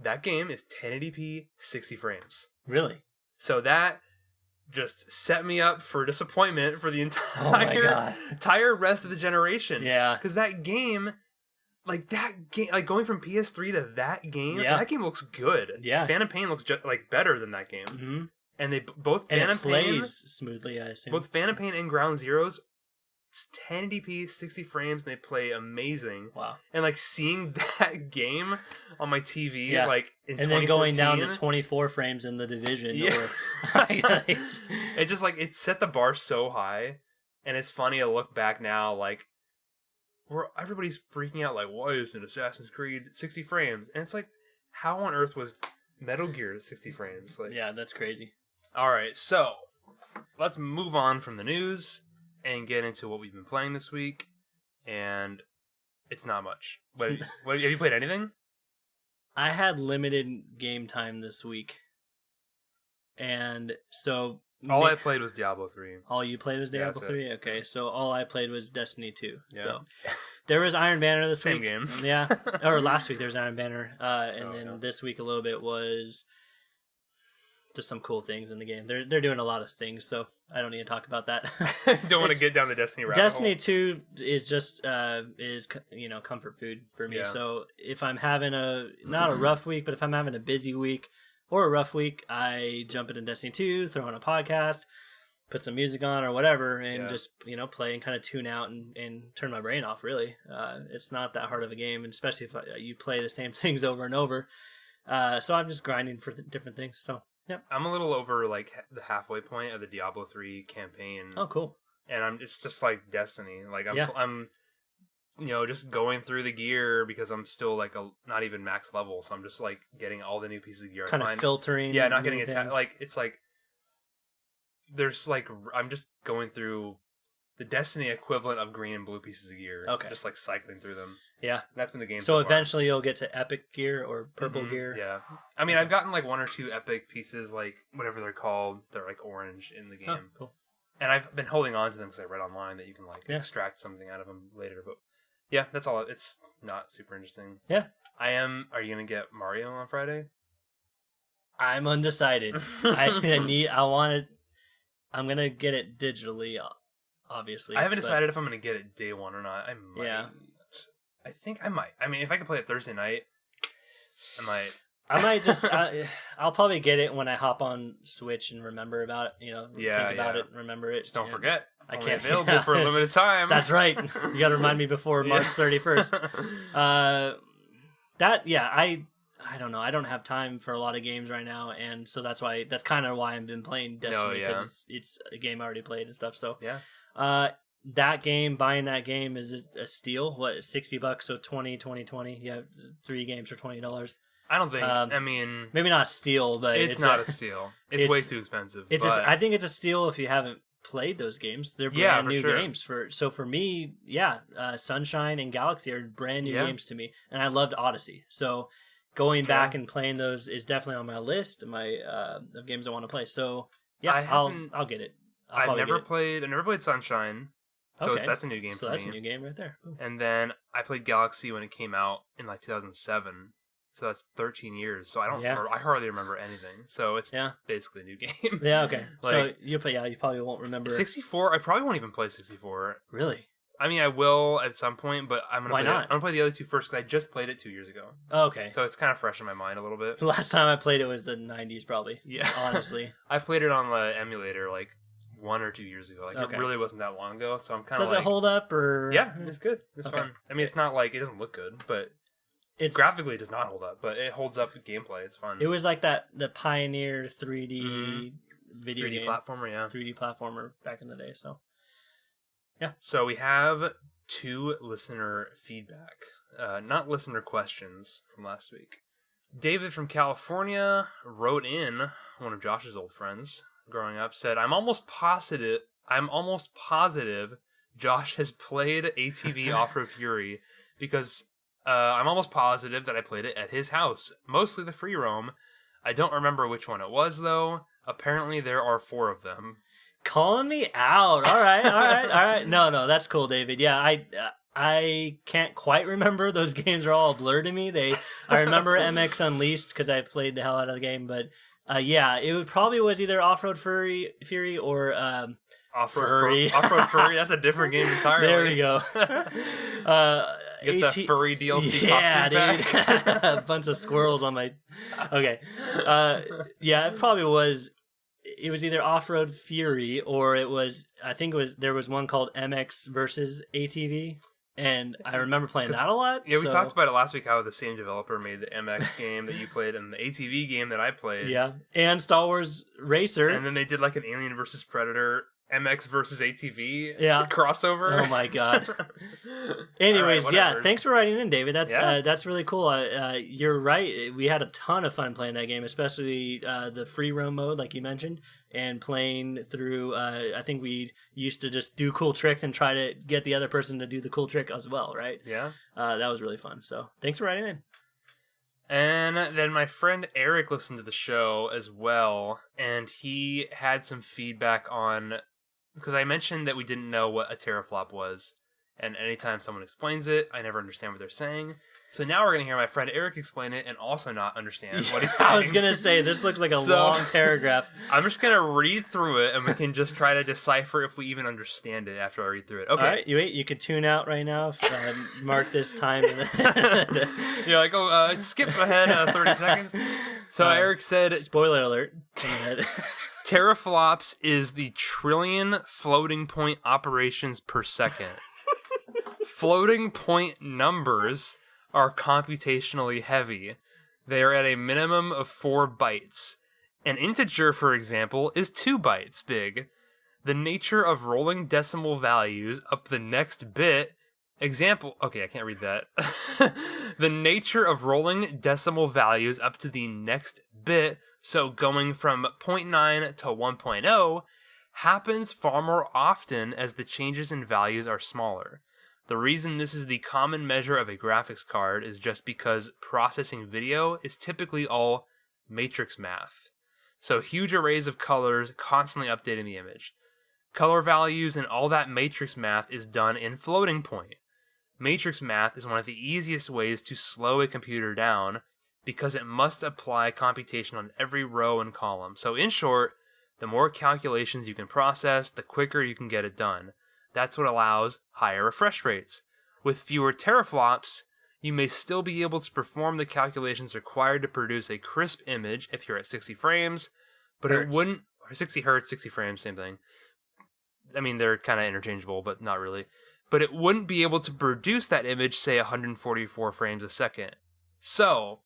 That game is 1080p, 60 frames. Really? So that just set me up for disappointment for the entire rest of the generation. Yeah. Because that game, like that game, like going from PS3 to that game, Yeah. that game looks good. Yeah. Phantom Pain looks like better than that game. Mm-hmm. And they both And Phantom it plays Pain, smoothly, I assume. both Phantom Pain and Ground Zeroes, it's 1080p, 60 frames, and they play amazing. Wow. And like seeing that game on my TV, like in and then going down to 24 frames in The Division. Yeah. Or, it just like it set the bar so high, and it's funny to look back now, like where everybody's freaking out, like why isn't Assassin's Creed 60 frames? And it's like, how on earth was Metal Gear 60 frames? Like, yeah, that's crazy. All right, so let's move on from the news and get into what we've been playing this week, and it's not much. What have you played anything? I had limited game time this week, and so all I played was Diablo 3. All you played was Diablo 3? Okay, Yeah. so all I played was Destiny 2. Yeah. So there was Iron Banner this Same week. game. Yeah, or last week there was Iron Banner, and then this week a little bit was just some cool things in the game. They're doing a lot of things, so I don't need to talk about that. Don't want to get down the Destiny rabbit Destiny hole. 2 is just comfort food for me. Yeah. So if I'm having not a rough week, but if I'm having a busy week or a rough week, I jump into Destiny 2, throw on a podcast, put some music on or whatever, and just play and kind of tune out and turn my brain off. Really, it's not that hard of a game, and especially if you play the same things over and over. So I'm just grinding for different things. So. Yep. I'm a little over like the halfway point of the Diablo 3 campaign. Oh, cool. And it's just like Destiny. Like I'm just going through the gear because I'm still like not even max level, so I'm just like getting all the new pieces of gear. Kind of filtering. Yeah, not getting attacked. Like it's like there's like I'm just going through the Destiny equivalent of green and blue pieces of gear. Okay. Just like cycling through them. Yeah. And that's been the game. So far. eventually you'll get to epic gear or purple gear. Yeah. I mean, I've gotten like one or two epic pieces, like whatever they're called. They're like orange in the game. Oh, cool. And I've been holding on to them because I read online that you can like extract something out of them later. But yeah, that's all. It's not super interesting. Yeah. Are you going to get Mario on Friday? I'm undecided. I'm going to get it digitally, obviously. I haven't decided if I'm going to get it day one or not. I might. Yeah. I think I might. I mean, if I can play it Thursday night, I might. I might just. I'll probably get it when I hop on Switch and remember about it. Think about it, and remember it. Just don't forget. I Only can't. Available for a limited time. That's right. You got to remind me before March 31st. I don't know. I don't have time for a lot of games right now, and so that's kind of why I've been playing Destiny because it's a game I already played and stuff. So yeah. Buying that game is a steal. What, $60? So 20. Yeah, 3 games for $20. I don't think. I mean, maybe not a steal, but it's not a steal. It's way too expensive. I think it's a steal if you haven't played those games. They're brand new games for me. Sunshine and Galaxy are brand new games to me, and I loved Odyssey. So going back and playing those is definitely on my list of games I want to play. So I'll get it. I never played Sunshine. So that's a new game for me. So that's a new game right there. Ooh. And then I played Galaxy when it came out in like 2007. So that's 13 years. So I hardly remember anything. So it's basically a new game. Yeah, okay. So you probably won't remember. 64, I probably won't even play 64. Really? I mean, I will at some point, but I'm going to play the other two first because I just played it 2 years ago. Oh, okay. So it's kind of fresh in my mind a little bit. The last time I played it was the 90s probably. Yeah. Honestly. I played it on the emulator like 1 or 2 years ago. It really wasn't that long ago, so I'm kind of Does it hold up or? Yeah, it's good. It's fun. I mean, it's not like it doesn't look good, but graphically it does not hold up, but it holds up gameplay. It's fun. It was like the Pioneer 3D video 3D game. platformer, yeah. 3D platformer back in the day, so. Yeah. So we have 2 listener feedback, not listener questions from last week. David from California wrote in, one of Josh's old friends growing up, said, I'm almost positive Josh has played ATV Offroad Fury because I'm almost positive that I played it at his house, mostly the free roam. I don't remember which one it was, though. Apparently there are 4 of them. Calling me out. All right. No, that's cool, David. Yeah, I can't quite remember. Those games are all a blur to me. I remember MX Unleashed because I played the hell out of the game, but it probably was either Offroad Fury or Offroad Fury. Offroad Fury, that's a different game entirely. There we go. Get the furry DLC yeah, costume pack. dude. A bunch of squirrels on my... Okay. Yeah, it probably was... It was either Offroad Fury or it was... I think it was... There was one called MX versus ATV. And I remember playing that a lot. Yeah, we talked about it last week, how the same developer made the MX game that you played and the ATV game that I played. Yeah, and Star Wars Racer. And then they did like an Alien versus Predator, MX versus ATV crossover. Oh my god. Anyways, right, thanks for writing in, David. That's really cool. You're right. We had a ton of fun playing that game, especially the free roam mode, like you mentioned, and playing through. I think we used to just do cool tricks and try to get the other person to do the cool trick as well, right? Yeah. That was really fun. So thanks for writing in. And then my friend Eric listened to the show as well, and he had some feedback on... Because I mentioned that we didn't know what a teraflop was, and anytime someone explains it, I never understand what they're saying. So now we're going to hear my friend Eric explain it and also not understand what he's saying. I was going to say, this looks like a long paragraph. I'm just going to read through it, and we can just try to decipher if we even understand it after I read through it. Okay. All right, you could tune out right now. Mark this time. You're like, skip ahead 30 seconds. So Eric said... Spoiler alert. Teraflops is the trillion floating point operations per second. Floating point numbers are computationally heavy. They are at a minimum of 4 bytes. An integer, for example, is 2 bytes big. The nature of rolling decimal values up the next bit... Example... Okay, I can't read that. The nature of rolling decimal values up to the next bit, so going from 0.9 to 1.0, happens far more often as the changes in values are smaller. The reason this is the common measure of a graphics card is just because processing video is typically all matrix math. So huge arrays of colors constantly updating the image. Color values and all that matrix math is done in floating point. Matrix math is one of the easiest ways to slow a computer down because it must apply computation on every row and column. So in short, the more calculations you can process, the quicker you can get it done. That's what allows higher refresh rates. With fewer teraflops, you may still be able to perform the calculations required to produce a crisp image if you're at 60 frames, but Hertz. It wouldn't... 60 hertz, 60 frames, same thing. I mean, they're kind of interchangeable, but not really. But it wouldn't be able to produce that image, say, 144 frames a second. So,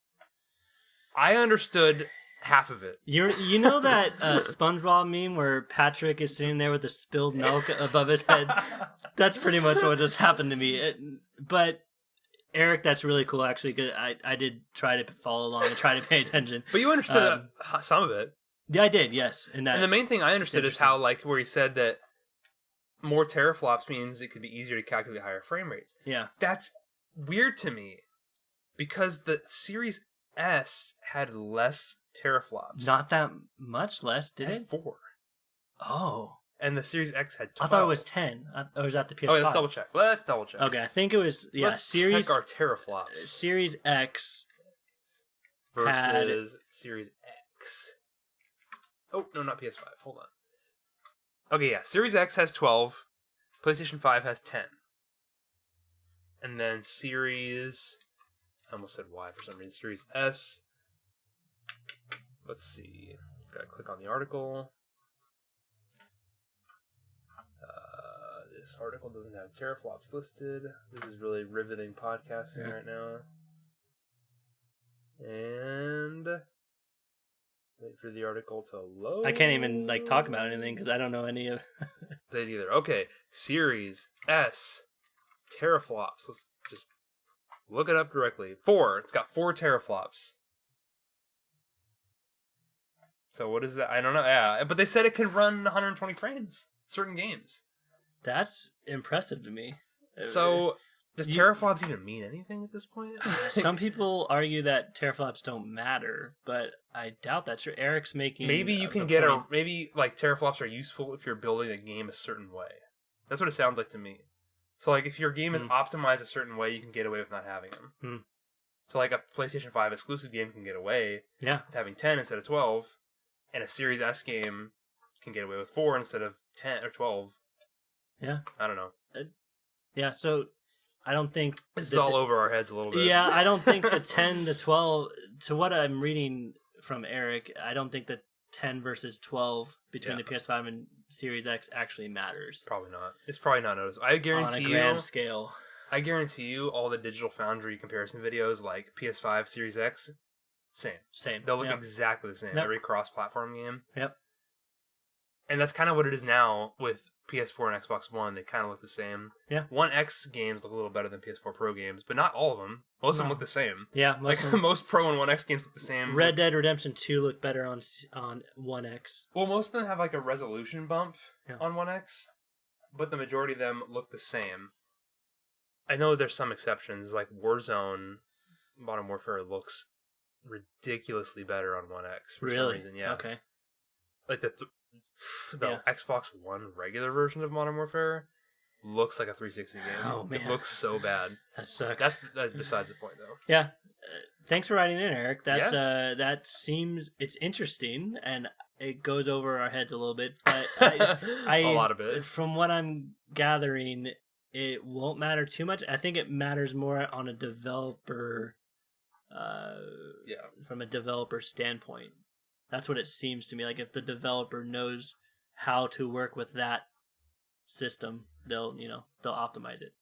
I understood half of it. You know that SpongeBob meme where Patrick is sitting there with the spilled milk above his head? That's pretty much what just happened to me. But Eric, that's really cool, actually, because I did try to follow along and try to pay attention. But you understood some of it. Yeah, I did, yes. And the main thing I understood is how, like, where he said that more teraflops means it could be easier to calculate higher frame rates. Yeah. That's weird to me because the Series S had less teraflops. Not that much less, did it? 4. Oh. And the Series X had 12. I thought it was 10. Or was that the PS5? Oh, let's double check. Okay, I think it was, let's check our teraflops. Series X versus Series X. Oh, no, not PS5. Hold on. Okay, yeah. Series X has 12. PlayStation 5 has 10. And then Series... I almost said Y for some reason. Series S. Let's see. Gotta click on the article. This article doesn't have teraflops listed. This is really riveting podcasting right now. And... wait for the article to load. I can't even talk about anything because I don't know any of it either. Okay, Series S teraflops. Let's just look it up directly. 4. It's got 4 teraflops. So what is that? I don't know. Yeah, but they said it can run 120 frames. Certain games. That's impressive to me. So does teraflops even mean anything at this point? Some people argue that teraflops don't matter, but I doubt that's true. Eric's making... Maybe you can maybe teraflops are useful if you're building a game a certain way. That's what it sounds like to me. So if your game is optimized a certain way, you can get away with not having them. So a PlayStation 5 exclusive game can get away with having 10 instead of 12, and a Series S game can get away with 4 instead of 10 or 12. Yeah. I don't know. Yeah, so I don't think this is all over our heads a little bit. Yeah, I don't think the 10 to 12, to what I'm reading from Eric, I don't think the 10 versus 12 between the PS5 and Series X actually matters. Probably not. It's probably not noticeable. I guarantee on a grand scale. I guarantee you all the Digital Foundry comparison videos like PS5, Series X, same. They'll look exactly the same. Every cross-platform game. Yep. And that's kind of what it is now with PS4 and Xbox One. They kind of look the same. Yeah. One X games look a little better than PS4 Pro games, but not all of them. Most of them look the same. Yeah, most Pro and One X games look the same. Red Dead Redemption 2 look better on One X. Well, most of them have like a resolution bump on One X, but the majority of them look the same. I know there's some exceptions, like Warzone Modern Warfare looks ridiculously better on One X for some reason. Yeah. Okay. Like the Xbox One regular version of Modern Warfare looks like a 360 game. Oh, man. It looks so bad. That sucks. That's besides the point, though. Yeah. Thanks for writing in, Eric. That's that seems it's interesting, and it goes over our heads a little bit, but I a lot of it. From what I'm gathering, it won't matter too much. I think it matters more on a developer, from a developer standpoint. That's what it seems to me. Like if the developer knows how to work with that system, they'll optimize it.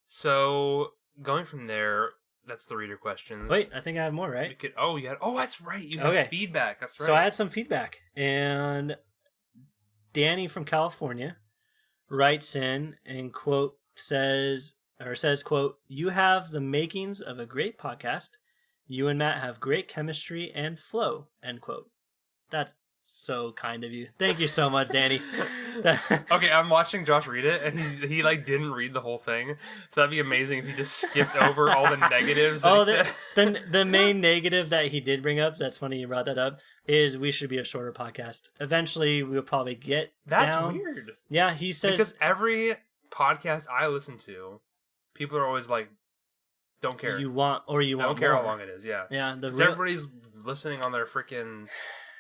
So going from there, that's the reader questions. Wait, I think I have more, right? That's right. You had feedback. That's right. So I had some feedback, and Danny from California writes in and says, quote, "You have the makings of a great podcast. You and Matt have great chemistry and flow," end quote. That's so kind of you. Thank you so much, Danny. Okay, I'm watching Josh read it, and he like didn't read the whole thing. So that'd be amazing if he just skipped over all the negatives. The main negative that he did bring up, that's funny you brought that up, is we should be a shorter podcast. Eventually, we'll probably get That's down. weird. Yeah, he says... Because every podcast I listen to, people are always like, don't care. I don't care how long it is, yeah. Yeah. Everybody's listening on their freaking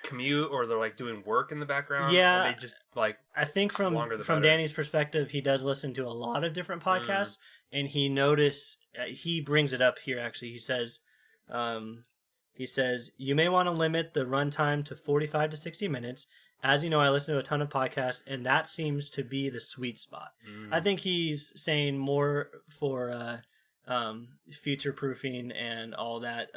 commute, or they're like doing work in the background. Yeah. And they just like... I think from Danny's perspective, he does listen to a lot of different podcasts, and he brings it up here actually. He says, "You may want to limit the runtime to 45 to 60 minutes. As you know, I listen to a ton of podcasts, and that seems to be the sweet spot." I think he's saying more for future proofing and all that.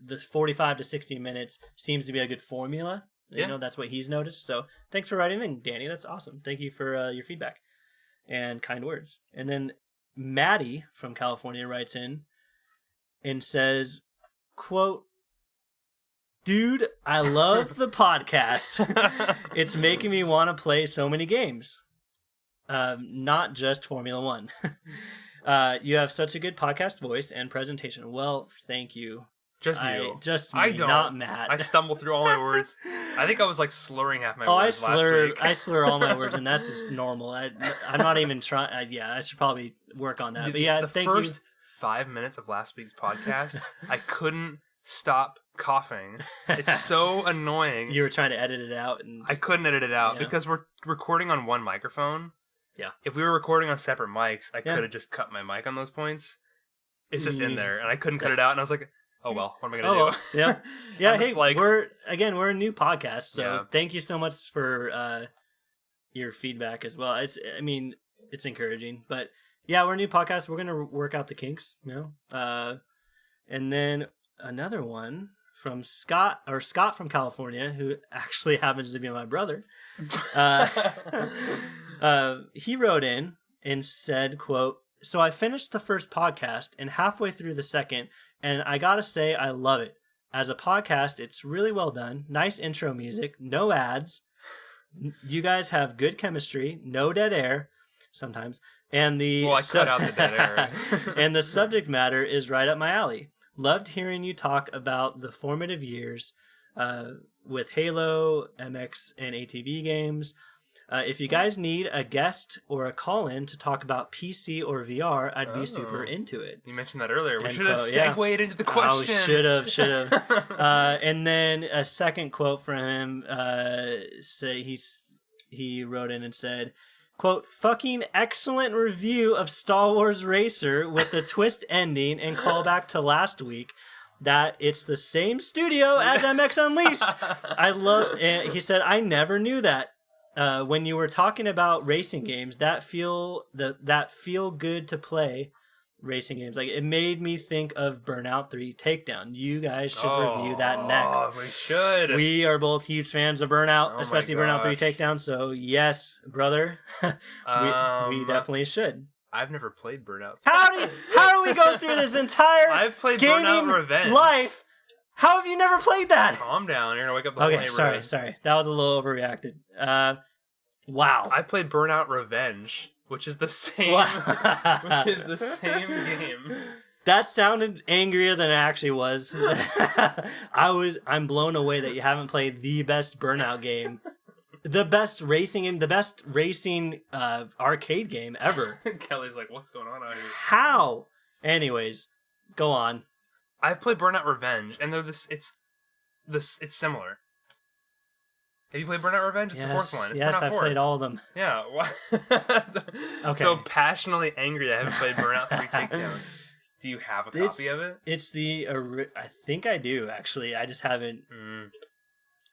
The 45 to 60 minutes seems to be a good formula. That's what he's noticed. So thanks for writing in, Danny. That's awesome. Thank you for your feedback and kind words. And then Maddie from California writes in and says, quote, "Dude, I love the podcast. It's making me want to play so many games. Not just Formula One. You have such a good podcast voice and presentation." Well, thank you. Just you. Just me, I don't. Not Matt. I stumble through all my words. I think I was like slurring half my words last week. I slur all my words, and that's just normal. I'm not even trying. I should probably work on that. But yeah, the first 5 minutes of last week's podcast, I couldn't stop coughing. It's so annoying. You were trying to edit it out. I couldn't edit it out because we're recording on one microphone. Yeah. If we were recording on separate mics, I could have just cut my mic on those points. It's just in there, and I couldn't cut it out, and I was like, oh well, what am I gonna do? Yeah. Yeah, hey, like, we're a new podcast, so thank you so much for your feedback as well. It's encouraging. But yeah, we're a new podcast. We're gonna work out the kinks, and then another one from Scott from California, who actually happens to be my brother. He wrote in and said, quote, "So I finished the first podcast and halfway through the second, and I gotta say I love it. As a podcast, it's really well done. Nice intro music, no ads. You guys have good chemistry, no dead air sometimes, and I cut out the dead air. And the subject matter is right up my alley. Loved hearing you talk about the formative years with Halo, MX, and ATV games. If you guys need a guest or a call-in to talk about PC or VR, I'd be super into it." You mentioned that earlier. We should have segued into the question. Should have. And then a second quote from him. He wrote in and said, quote, fucking excellent review of Star Wars Racer with the twist ending and callback to last week that it's the same studio as MX Unleashed. I love, and he said, I never knew that. When you were talking about racing games, that feel good to play racing games, like it made me think of Burnout 3 Takedown. You guys should review that next. We should. We are both huge fans of Burnout, especially Burnout 3 Takedown. So yes, brother, we definitely should. I've never played Burnout. How do we go through this entire I've played gaming Burnout Revenge life? How have you never played that? Calm down. You're gonna wake up the whole neighborhood. Sorry. That was a little overreacted. Wow. I played Burnout Revenge, which is the same. Which is the same game. That sounded angrier than it actually was. I'm blown away that you haven't played the best Burnout game, the best racing arcade game ever. Kelly's like, "What's going on out here?" How? Anyways, go on. I've played Burnout Revenge, and it's similar. Have you played Burnout Revenge? It's the fourth one. It's yes, Burnout I've 4. played all of them. Yeah. Okay. So passionately angry that I haven't played Burnout 3 Takedown. Do you have a copy of it? It's I think I do, actually. I just haven't.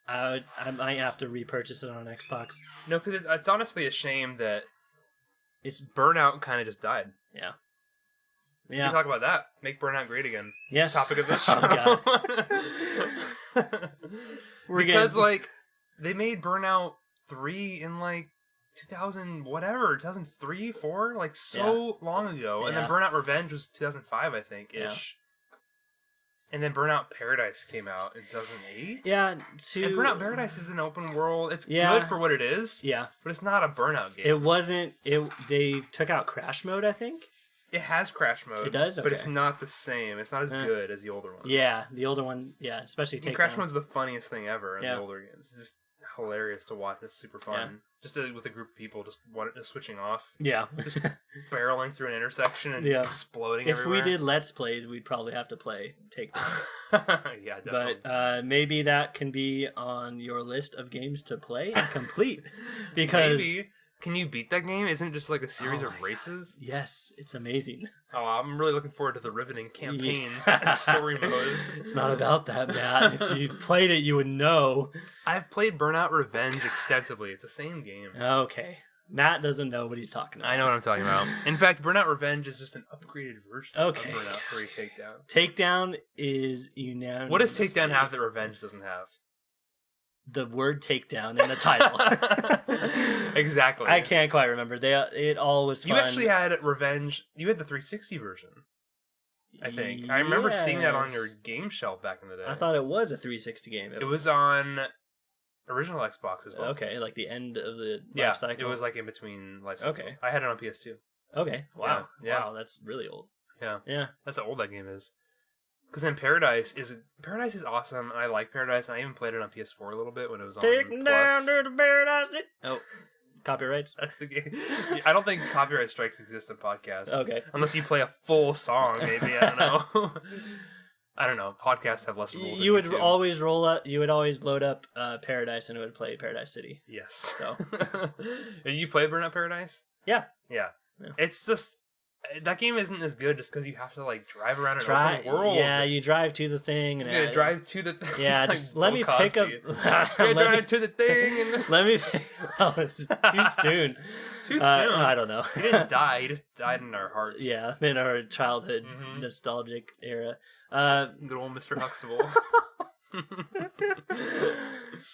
I might have to repurchase it on Xbox. No, because it's honestly a shame that Burnout kind of just died. Yeah. We can talk about that. Make Burnout great again. Yes. Topic of this show. Oh, God. They made Burnout 3 in 2003, 4, long ago. And then Burnout Revenge was 2005, I think, ish. Yeah. And then Burnout Paradise came out in 2008. Yeah. And Burnout Paradise is an open world. It's good for what it is. Yeah. But it's not a Burnout game. It wasn't. They took out Crash Mode, I think. It has Crash Mode. It does? Okay. But it's not the same. It's not as good as the older ones. Yeah, the older one, especially Takedown. Crash Mode's the funniest thing ever in the older games. It's just hilarious to watch. It's super fun. Yeah. Just with a group of people just switching off. Yeah. Just barreling through an intersection and exploding everywhere. If we did Let's Plays, we'd probably have to play Takedown. Yeah, definitely. But maybe that can be on your list of games to play and complete. Because... Maybe. Can you beat that game? Isn't it just like a series of races? God. Yes, it's amazing. Oh, I'm really looking forward to the riveting campaigns story mode. It's not about that, Matt. If you played it, you would know. I've played Burnout Revenge extensively. It's the same game. Okay. Matt doesn't know what he's talking about. I know what I'm talking about. In fact, Burnout Revenge is just an upgraded version of Burnout 3 Takedown. Takedown is unanimous. What does Takedown have that Revenge doesn't have? The word Takedown in the title. Exactly. I can't quite remember. It all was fun. You actually had Revenge. You had the 360 version, I think. I remember seeing that on your game shelf back in the day. I thought it was a 360 game. It was on original Xbox as well. Okay, like the end of the life cycle. It was in between life cycle. Okay. I had it on PS2. Okay. Wow. Yeah. Wow, that's really old. Yeah. That's how old that game is. Because then Paradise is awesome, and I like Paradise, and I even played it on PS4 a little bit when it was on Take Plus. down to the Paradise. Oh, copyrights? That's the game. I don't think copyright strikes exist in podcasts. Okay. Unless you play a full song, maybe. I don't know. I don't know. Podcasts have less rules. You would always load up Paradise, and it would play Paradise City. Yes. So. You play Burnout Paradise? Yeah. It's just... That game isn't as good just because you have to drive around an open world. Yeah, you drive to the thing. And drive to the thing. Yeah, just let me pick up. Drive to the thing. And... Let me. Oh, it's too soon. Too soon. I don't know. He didn't die. He just died in our hearts. Yeah, in our childhood nostalgic era. Good old Mr. Huxtable.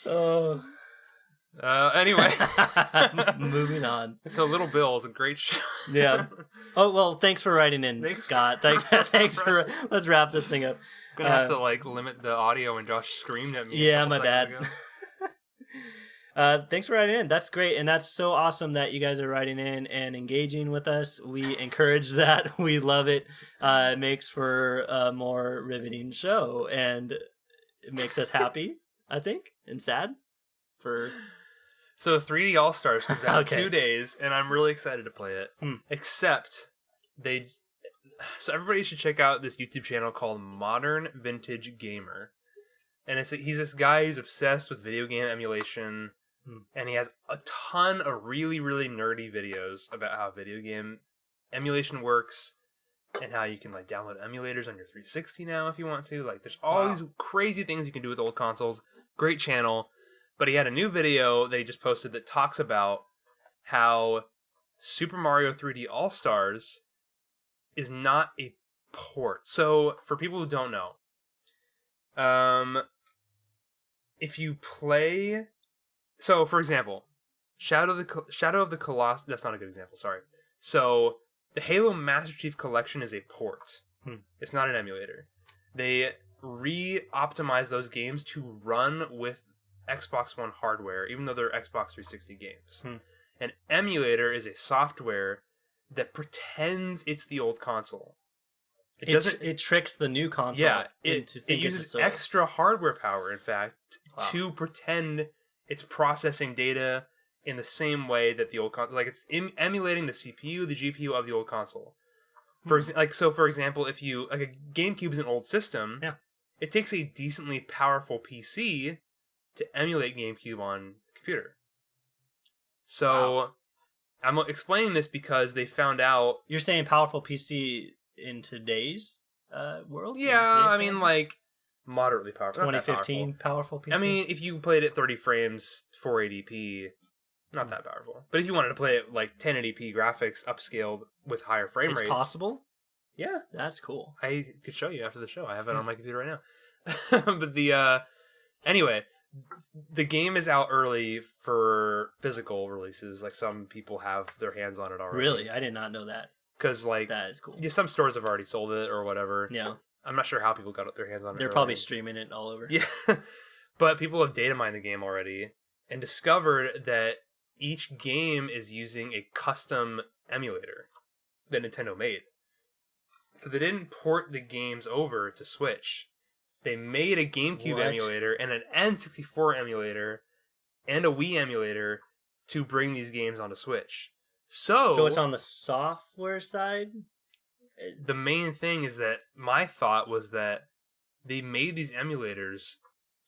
Oh. Anyway. Moving on. So Little Bill is a great show. Yeah. Oh, well, thanks for writing in, Scott. Thanks for... Let's wrap this thing up. Gonna have to, limit the audio when Josh screamed at me. Yeah, my bad. Thanks for writing in. That's great. And that's so awesome that you guys are writing in and engaging with us. We encourage that. We love it. It makes for a more riveting show. And it makes us happy, I think, and sad for... So 3D All-Stars comes out in 2 days, and I'm really excited to play it. Except, so everybody should check out this YouTube channel called Modern Vintage Gamer. And he's this guy who's obsessed with video game emulation, And he has a ton of really, really nerdy videos about how video game emulation works and how you can like download emulators on your 360 now if you want to. Like, there's all these crazy things you can do with old consoles. Great channel. But he had a new video that he just posted that talks about how Super Mario 3D All-Stars is not a port. So, for people who don't know, if you play... So, for example, Shadow of the Colossus... That's not a good example, sorry. So, the Halo Master Chief Collection is a port. It's not an emulator. They re-optimized those games to run with Xbox One hardware, even though they're Xbox 360 games. An emulator is a software that pretends it's the old console. It tricks the new console into thinking it uses extra hardware power, in fact, to pretend it's processing data in the same way that the old console... Like, it's emulating the CPU, the GPU of the old console. For example, if you... Like, a GameCube is an old system. Yeah. It takes a decently powerful PC to emulate GameCube on computer. So, I'm explaining this because they found out... You're saying powerful PC in today's world? Yeah, I mean, like, moderately powerful. 2015 powerful PC? I mean, if you played at 30 frames, 480p, not that powerful. But if you wanted to play it, like, 1080p graphics, upscaled with higher frame rates... It's possible? Yeah. That's cool. I could show you after the show. I have it on my computer right now. But anyway, the game is out early for physical releases. Like, some people have their hands on it already. Really? I did not know that. Because, like... That is cool. Yeah, some stores have already sold it or whatever. Yeah. I'm not sure how people got their hands on it. They're probably streaming it all over. Yeah. But people have data mined the game already and discovered that each game is using a custom emulator that Nintendo made. So they didn't port the games over to Switch. They made a GameCube emulator and an N64 emulator and a Wii emulator to bring these games onto Switch. So it's on the software side? The main thing is that my thought was that they made these emulators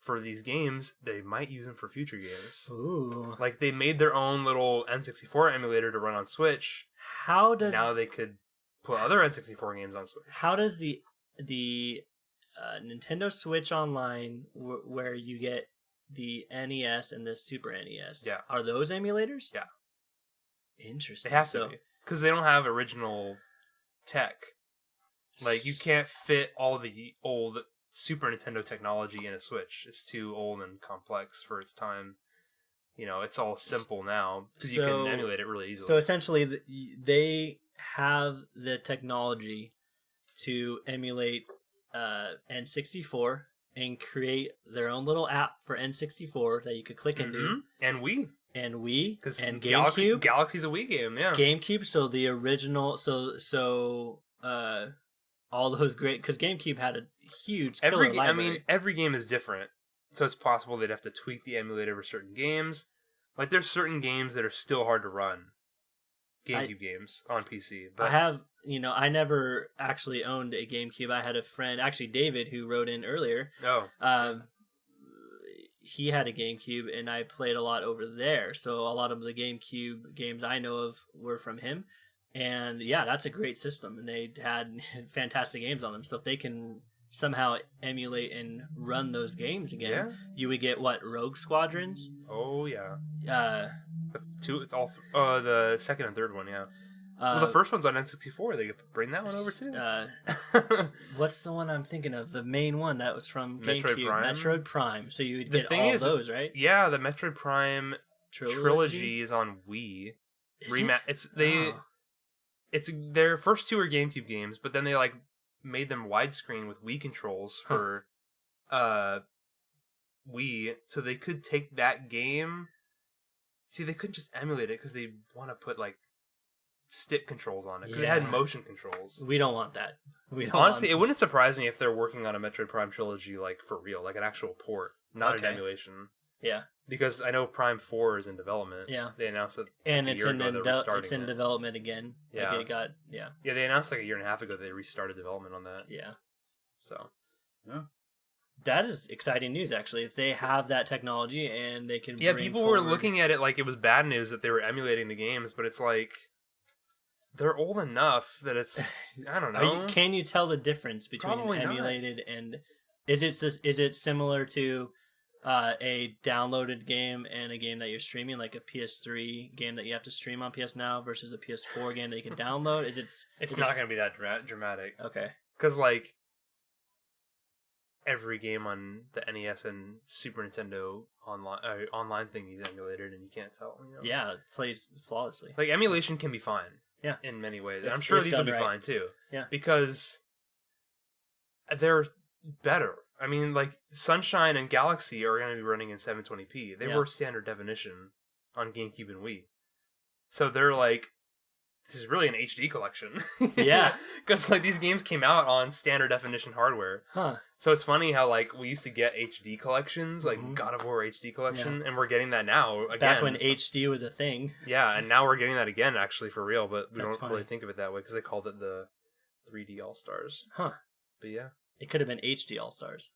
for these games. They might use them for future games. Ooh. Like, they made their own little N64 emulator to run on Switch. Now they could put other N64 games on Switch. How does the Nintendo Switch Online, where you get the NES and the Super NES, are those emulators? Yeah. Interesting. It has to be. Because they don't have original tech. Like, you can't fit all the old Super Nintendo technology in a Switch. It's too old and complex for its time. You know, it's all simple now. Because you can emulate it really easily. So essentially, they have the technology to emulate N64 and create their own little app for N64 that you could click into. And Wii. And GameCube. Galaxy's a Wii game, yeah. GameCube, so the original, all those great, because GameCube had a huge killer library. I mean, every game is different, so it's possible they'd have to tweak the emulator for certain games. Like, there's certain games that are still hard to run. GameCube games on PC. But I never actually owned a GameCube. I had a friend, actually David, who wrote in earlier. He had a GameCube, and I played a lot over there. So a lot of the GameCube games I know of were from him. And yeah, that's a great system. And they had fantastic games on them. So if they can somehow emulate and run those games again, you would get, Rogue Squadrons? Oh, yeah. The second and third one, yeah. Well, the first one's on N64. They could bring that one over too. What's the one I'm thinking of? The main one that was from GameCube. Metroid Prime. So you would get all those, right? Yeah, the Metroid Prime trilogy is on Wii. It's their first two are GameCube games, but then they made them widescreen with Wii controls for Wii, so they could take that game. See, they couldn't just emulate it because they want to put stick controls on it because they had motion controls. We don't want that. Honestly, it wouldn't surprise me if they're working on a Metroid Prime trilogy for real, like an actual port, not an emulation. Yeah, because I know Prime 4 is in development. Yeah, they announced that, and it's in development again. Yeah, yeah. They announced a year and a half ago they restarted development on that. Yeah, so that is exciting news, actually. If they have that technology and they can, yeah, people were looking at it like it was bad news that they were emulating the games, but it's like they're old enough that it's I don't know. Can you tell the difference between Probably an emulated and is it similar to a downloaded game and a game that you're streaming, like a PS3 game that you have to stream on PS Now versus a PS4 game that you can download? It's not going to be that dramatic. Okay. Because, like, every game on the NES and Super Nintendo online thing is emulated, and you can't tell. You know? Yeah, it plays flawlessly. Like, emulation can be fine. Yeah. In many ways. And I'm sure these will be fine, too. Yeah. Because they're better. I mean, like, Sunshine and Galaxy are going to be running in 720p. They were standard definition on GameCube and Wii. So they're like, this is really an HD collection. Yeah. Because, like, these games came out on standard definition hardware. Huh. So it's funny how, like, we used to get HD collections, like God of War HD collection, and we're getting that now again. Back when HD was a thing. Yeah, and now we're getting that again, actually, for real, but we don't really think of it that way because they called it the 3D All-Stars. Huh. But yeah. It could have been HD All-Stars.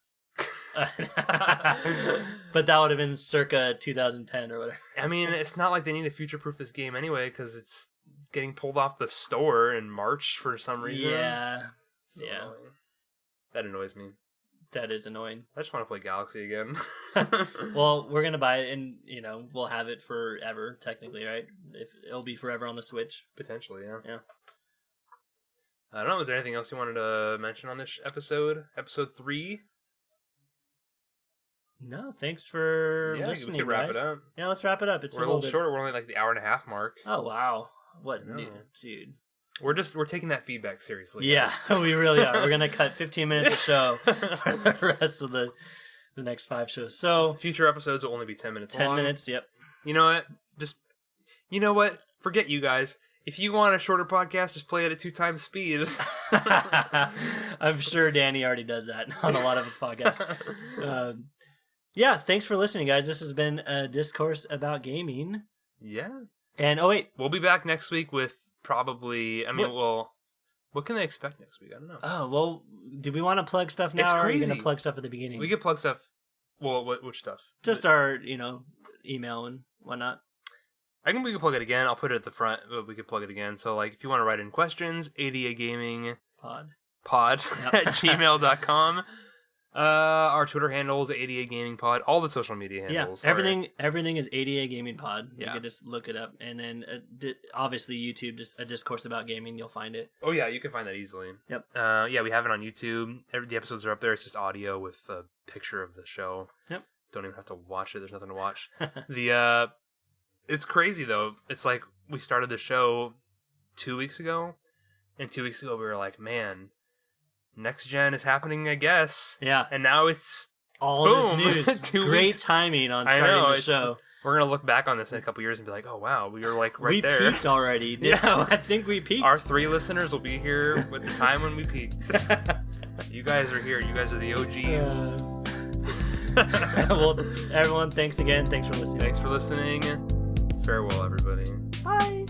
But that would have been circa 2010 or whatever. I mean, it's not like they need to future-proof this game anyway, because it's getting pulled off the store in March for some reason. Yeah. So, that annoys me. That is annoying. I just want to play Galaxy again. Well, we're going to buy it and, we'll have it forever, technically, right? It'll be forever on the Switch. Potentially, yeah. Yeah. I don't know, is there anything else you wanted to mention on this episode? Episode 3? No, thanks for listening, we could wrap guys. it up. Yeah, let's wrap it up. We're a little shorter. We're only like the hour and a half mark. Oh, wow. What, dude? We're taking that feedback seriously. Yeah, we really are. We're going to cut 15 minutes or so for the rest of the next 5 shows. So future episodes will only be 10 minutes 10 long. minutes, yep. You know what? Forget you guys. If you want a shorter podcast, just play it at 2 times speed. I'm sure Danny already does that on a lot of his podcasts. Yeah, thanks for listening, guys. This has been a Discourse about gaming. Yeah. And, we'll be back next week with probably, what can they expect next week? I don't know. Oh, well, do we want to plug stuff now, or are we going to plug stuff at the beginning? We could plug stuff. Well, which stuff? Just our, email and whatnot. We can plug it again. I'll put it at the front, but we could plug it again. So, like, if you want to write in questions, ADA Gaming pod at gmail.com. Our Twitter handles, ADA Gaming Pod, all the social media handles. Yeah, everything is ADA Gaming Pod. You can just look it up. And then, obviously, YouTube, just a Discourse about gaming, you'll find it. Oh, yeah, you can find that easily. Yep. We have it on YouTube. The episodes are up there. It's just audio with a picture of the show. Yep. Don't even have to watch it. There's nothing to watch. It's crazy, though. It's like we started the show 2 weeks ago, and 2 weeks ago we were like, man, next gen is happening, I guess. Yeah. And now it's all boom. this news. Great timing on starting the show. We're going to look back on this in a couple years and be like, oh, wow, we were like right there. We peaked already. Yeah, I think we peaked. Our 3 listeners will be here with the time when we peaked. You guys are here. You guys are the OGs. Well, everyone, thanks again. Thanks for listening. Farewell, everybody. Bye.